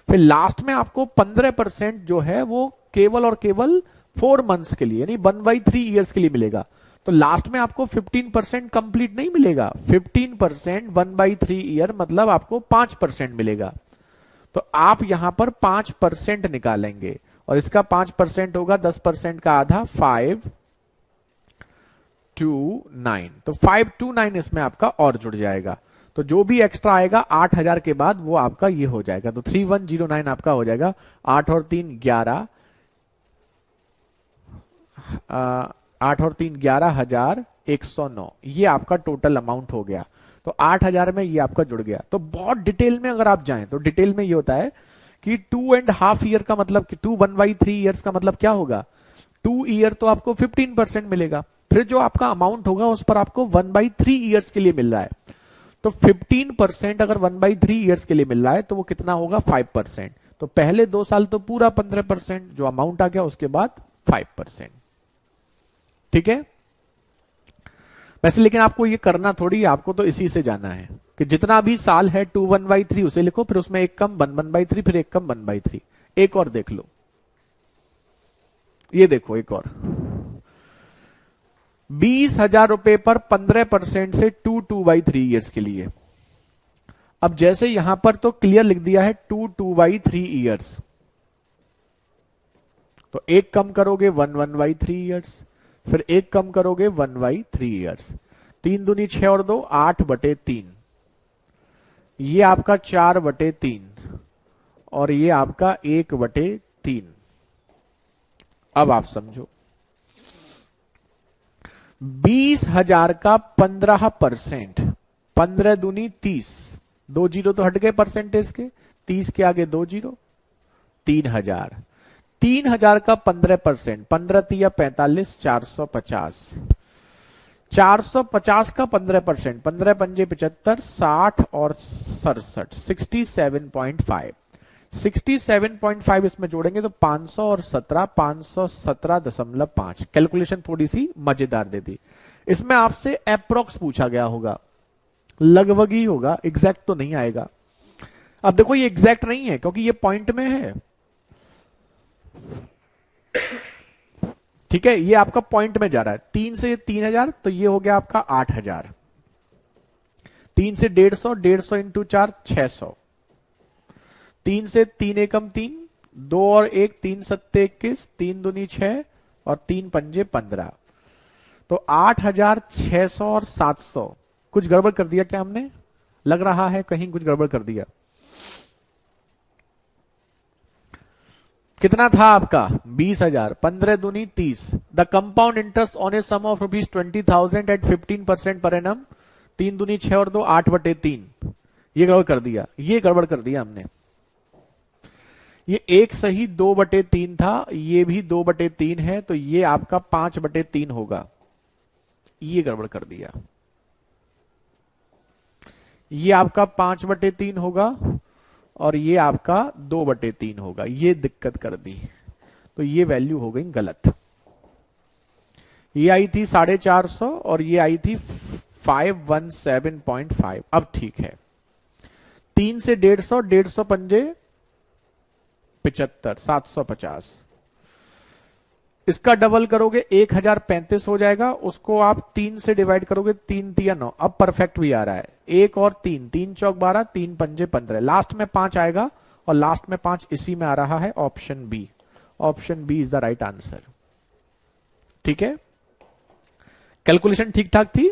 फिर लास्ट में आपको 15% जो है वो केवल और केवल 4 मंथ्स के लिए, यानी 1/3 ईयर्स के लिए मिलेगा। तो लास्ट में आपको 15% कंप्लीट नहीं मिलेगा, 15% 1/3 ईयर मतलब आपको 5% मिलेगा। तो आप यहां पर 5% निकालेंगे, और इसका 5% होगा 10% का आधा, 529। तो 529 इसमें आपका और जुड़ जाएगा। तो जो भी एक्स्ट्रा आएगा 8,000 के बाद वो आपका ये हो जाएगा। तो 3109 आपका हो जाएगा। 8 और 3 11, 8 और 3 11,109, ये आपका टोटल अमाउंट हो गया। तो 8,000 में ये आपका जुड़ गया। तो बहुत डिटेल में अगर आप जाएं तो डिटेल में ये होता है कि 2.5 ईयर का मतलब, 1/3 ईयर्स का मतलब क्या होगा, 2 ईयर तो आपको 15% मिलेगा, फिर जो आपका अमाउंट होगा उस पर आपको 1/3 ईयर्स के लिए मिल रहा है। तो 15% अगर 1/3 ईयर्स के लिए मिल रहा है तो वो कितना होगा, 5%। तो पहले 2 साल तो पूरा 15% जो अमाउंट आ गया, उसके बाद 5%। ठीक है वैसे, लेकिन आपको ये करना थोड़ी है, आपको तो इसी से जाना है कि जितना भी साल है 2 1/3 उसे लिखो, फिर उसमें एक कम 1 1/3, फिर एक कम 1/3। एक और देख लो, ये देखो एक और, 20,000 रुपए पर 15% से 2/3 ईयर्स के लिए। अब जैसे यहां पर तो क्लियर लिख दिया है 2/3 ईयर्स, तो एक कम करोगे 1/3 ईयर्स, फिर एक कम करोगे 1/3 ईयर्स। 3 दूनी 6 और 2 8/3, ये आपका 4/3 और ये आपका 1/3। अब आप समझो, 20,000 का 15%, 15 दूनी 30, 2 जीरो तो हट गए परसेंटेज के, 30 के आगे 2 जीरो, 3,000। 3,000 का 15%, 15 तिया 45, 450। 450 का 15%, 15 पंजे 75, 60 और 67, 67.5। 67.5 इसमें जोड़ेंगे तो 500 और 17, 517.5। कैलकुलेशन थोड़ी सी मजेदार दे दी। इसमें आपसे अप्रोक्स पूछा गया होगा, लगभग ही होगा, एग्जैक्ट तो नहीं आएगा। अब देखो ये एग्जैक्ट नहीं है क्योंकि ये पॉइंट में है, ठीक है, ये आपका पॉइंट में जा रहा है। 3 से 3,000 तो ये हो गया आपका 8,000। 3 से 150, 150 इंटू 4 600। 3 से 3 एकम 3, 2 और 1 3 सत्ते 21, 3 दूनी 6 और 3 पंजे 15। तो 8,600 और 700। कुछ गड़बड़ कर दिया क्या हमने, लग रहा है कहीं कुछ गड़बड़ कर दिया। कितना था आपका, 20,000, 15 दूनी 30। The compound interest on a sum of ₹20,000 at 15% per annum. 3 दूनी 6 और 2 8/3। ये गड़बड़ कर दिया, ये गड़बड़ कर दिया हमने। ये एक सही 2/3 था, ये भी 2/3 है, तो ये आपका 5/3 होगा। ये गड़बड़ कर दिया, ये आपका 5/3 होगा और ये आपका 2/3 होगा, ये दिक्कत कर दी। तो ये वैल्यू हो गई गलत। ये आई थी 450 और ये आई थी 517.5। अब ठीक है। 3 से 150, 150 पंजे 75, 750। इसका डबल करोगे 1035 हो जाएगा, उसको आप 3 से डिवाइड करोगे, 3 3 9, अब परफेक्ट भी आ रहा है। 1 और 3, 3 चौक 12, 3 पंजे 15, लास्ट में 5 आएगा और लास्ट में 5 इसी में आ रहा है, option B. Option B is the right answer. ठीक है, कैलकुलेशन ठीक ठाक थी।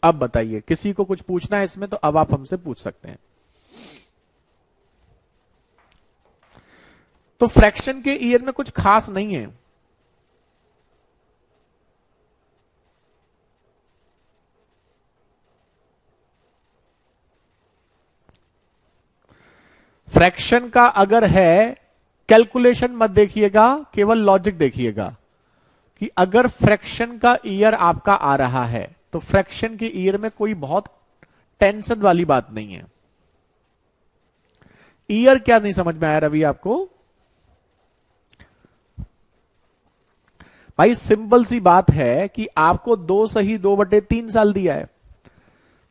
अब बताइए, किसी को कुछ पूछना है इसमें तो अब आप हमसे पूछ सकते हैं। तो फ्रैक्शन के ईयर में कुछ खास नहीं है। फ्रैक्शन का अगर है, कैलकुलेशन मत देखिएगा, केवल लॉजिक देखिएगा कि अगर फ्रैक्शन का ईयर आपका आ रहा है तो फ्रैक्शन के ईयर में कोई बहुत टेंशन वाली बात नहीं है। ईयर क्या नहीं समझ में आया रवि आपको? भाई सिंपल सी बात है कि आपको 2 सही 2/3 साल दिया है,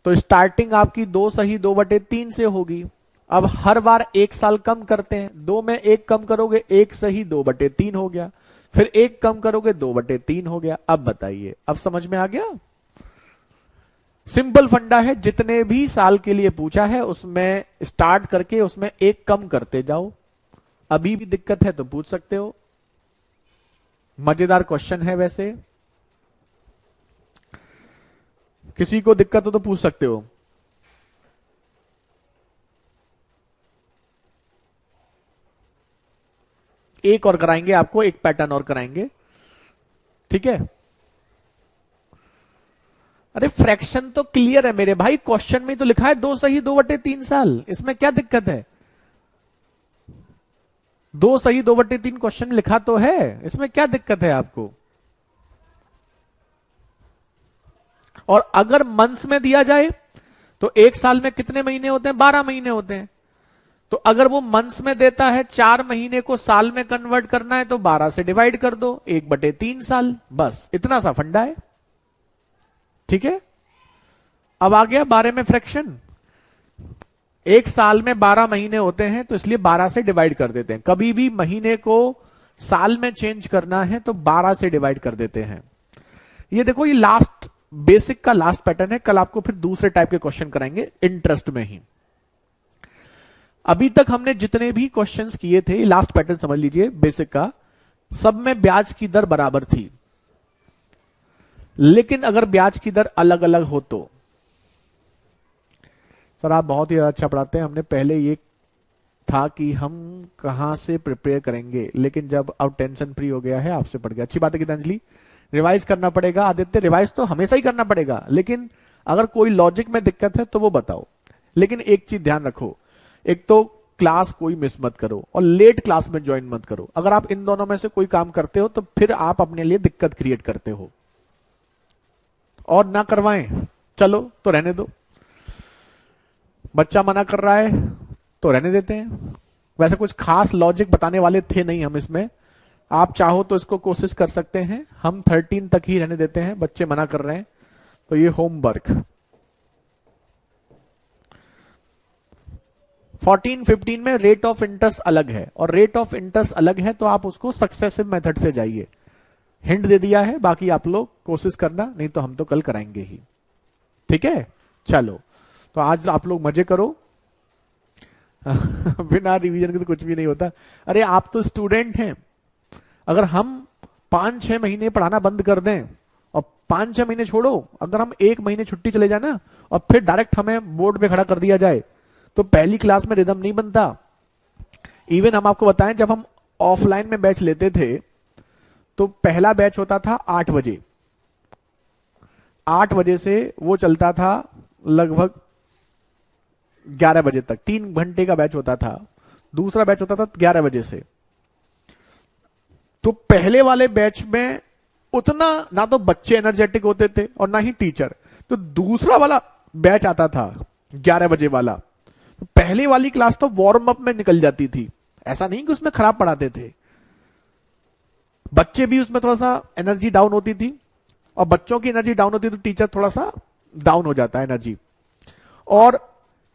तो स्टार्टिंग आपकी 2 सही 2/3 से होगी। अब हर बार 1 साल कम करते हैं, 2 में 1 कम करोगे 1 सही 2/3 हो गया, फिर 1 कम करोगे 2/3 हो गया। अब बताइए, अब समझ में आ गया? सिंपल फंडा है, जितने भी साल के लिए पूछा है उसमें स्टार्ट करके उसमें 1 कम करते जाओ। अभी भी दिक्कत है तो पूछ सकते हो, मजेदार क्वेश्चन है। वैसे किसी को दिक्कत हो तो पूछ सकते हो। एक और कराएंगे आपको, एक पैटर्न और कराएंगे, ठीक है? अरे फ्रैक्शन तो क्लियर है मेरे भाई, क्वेश्चन में तो लिखा है 2 सही 2/3 साल, इसमें क्या दिक्कत है? 2 सही 2/3 क्वेश्चन लिखा तो है, इसमें क्या दिक्कत है आपको? और अगर मंथ्स में दिया जाए तो 1 साल में कितने महीने होते हैं? 12 महीने होते हैं। तो अगर वो मंथ्स में देता है, 4 महीने को साल में कन्वर्ट करना है तो 12 से डिवाइड कर दो, 1/3 साल, बस इतना सा फंडा है। ठीक है, अब आ गया 12 में फ्रैक्शन। 1 साल में 12 महीने होते हैं तो इसलिए 12 से डिवाइड कर देते हैं। कभी भी महीने को साल में चेंज करना है तो 12 से डिवाइड कर देते हैं। ये देखो, ये लास्ट बेसिक का लास्ट पैटर्न है। कल आपको फिर दूसरे टाइप के क्वेश्चन कराएंगे इंटरेस्ट में ही। अभी तक हमने जितने भी क्वेश्चंस किए थे, लास्ट पैटर्न समझ लीजिए बेसिक का, सब में ब्याज की दर बराबर थी। लेकिन अगर ब्याज की दर अलग अलग हो तो, सर आप बहुत ही अच्छा पढ़ाते हैं, हमने पहले ये था कि हम कहां से प्रिपेयर करेंगे, लेकिन जब अब टेंशन फ्री हो गया है आपसे पढ़ गया। अच्छी बात है गीतांजलि, रिवाइज करना पड़ेगा। आदित्य रिवाइज तो हमेशा ही करना पड़ेगा, लेकिन अगर कोई लॉजिक में दिक्कत है तो वो बताओ। लेकिन एक चीज ध्यान रखो, एक तो क्लास कोई मिस मत करो और लेट क्लास में ज्वाइन मत करो। अगर आप इन दोनों में से कोई काम करते हो तो फिर आप अपने लिए दिक्कत क्रिएट करते हो। और ना करवाएं चलो तो रहने दो, बच्चा मना कर रहा है तो रहने देते हैं। वैसे कुछ खास लॉजिक बताने वाले थे नहीं हम इसमें, आप चाहो तो इसको कोशिश कर सकते हैं। हम 13 तक ही रहने देते हैं, बच्चे मना कर रहे हैं तो ये होमवर्क। 14-15 में रेट ऑफ इंटरेस्ट अलग है, और रेट ऑफ इंटरेस्ट अलग है तो आप उसको सक्सेसिव मेथड से जाइए। हिंट दे दिया है, बाकी आप लोग कोशिश करना, नहीं तो हम तो कल कराएंगे ही। ठीक है, चलो तो आज आप लोग मजे करो। बिना रिवीजन के तो कुछ भी नहीं होता। अरे आप तो स्टूडेंट हैं, अगर हम 5-6 महीने पढ़ाना बंद कर दें और 5-6 महीने छोड़ो, अगर हम 1 महीने छुट्टी चले जाए ना और फिर डायरेक्ट हमें बोर्ड पे खड़ा कर दिया जाए तो पहली क्लास में रिदम नहीं बनता। इवन हम आपको बताएं, जब हम ऑफलाइन में बैच लेते थे तो पहला बैच होता था 8 बजे, 8 बजे से वो चलता था लगभग 11 बजे तक, 3 घंटे का बैच होता था। दूसरा बैच होता था 11 बजे से। तो पहले वाले बैच में उतना ना तो बच्चे एनर्जेटिक होते थे और ना ही टीचर, तो दूसरा वाला बैच आता था 11 बजे वाला, तो पहले वाली क्लास तो वार्म अप में निकल जाती थी। ऐसा नहीं कि उसमें खराब पढ़ाते थे, बच्चे भी उसमें थोड़ा सा एनर्जी डाउन होती थी, और बच्चों की एनर्जी डाउन होती तो टीचर थोड़ा सा डाउन हो जाता है एनर्जी। और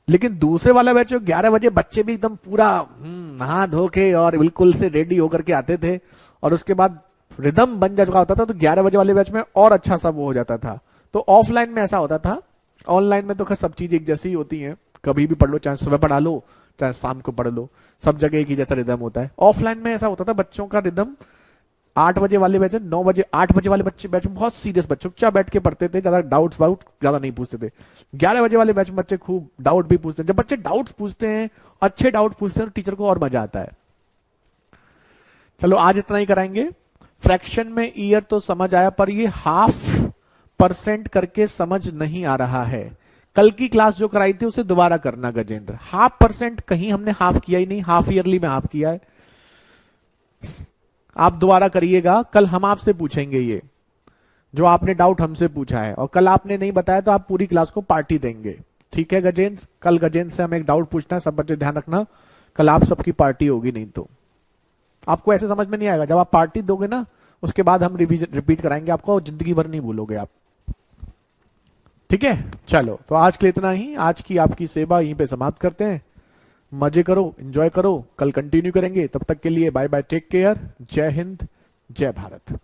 लेकिन दूसरे वाला बैच 11 बजे बच्चे भी एकदम पूरा नहा धो के और बिल्कुल से रेडी होकर के आते थे, और उसके बाद रिदम बन जा चुका होता था, तो 11 बजे वाले बैच में और अच्छा सा वो हो जाता था। तो ऑफलाइन में ऐसा होता था, ऑनलाइन में तो खैर सब चीज एक जैसी ही होती है, कभी भी पढ़ लो, चाहे सुबह पढ़ा लो चाहे शाम को पढ़ लो, सब जगह एक ही जैसा रिदम होता है। ऑफलाइन में ऐसा होता था, बच्चों का रिदम 8 बजे वाले बैच, 9 बजे 8 बजे वाले बच्चे बैच में बहुत सीरियस बच्चे चुपचाप बैठ के पढ़ते थे, ज्यादा डाउट्स वाउट ज्यादा नहीं पूछते थे। 11 बजे वाले बैच में बच्चे खूब डाउट भी पूछते हैं। जब बच्चे डाउट्स पूछते हैं, अच्छे डाउट पूछते हैं, तो टीचर को और मजा आता है। चलो आज इतना ही कराएंगे। फ्रैक्शन में ईयर तो समझ आया, पर ये 0.5% करके समझ नहीं आ रहा है। कल की क्लास जो कराई थी उसे दोबारा करना गजेंद्र। 0.5% कहीं हमने हाफ किया ही नहीं, हाफ ईयरली में हाफ किया है। आप दोबारा करिएगा, कल हम आपसे पूछेंगे ये जो आपने डाउट हमसे पूछा है, और कल आपने नहीं बताया तो आप पूरी क्लास को पार्टी देंगे। ठीक है गजेंद्र, कल गजेंद्र से हमें एक डाउट पूछना है, सब बच्चे ध्यान रखना, कल आप सबकी पार्टी होगी, नहीं तो आपको ऐसे समझ में नहीं आएगा। जब आप पार्टी दोगे ना, उसके बाद हम रिपीट कराएंगे आपको, जिंदगी भर नहीं भूलोगे आप। ठीक है, चलो तो आज के लिए इतना ही। आज की आपकी सेवा यहीं पे समाप्त करते हैं। मजे करो, एंजॉय करो, कल कंटिन्यू करेंगे। तब तक के लिए बाय बाय, टेक केयर, जय हिंद, जय भारत।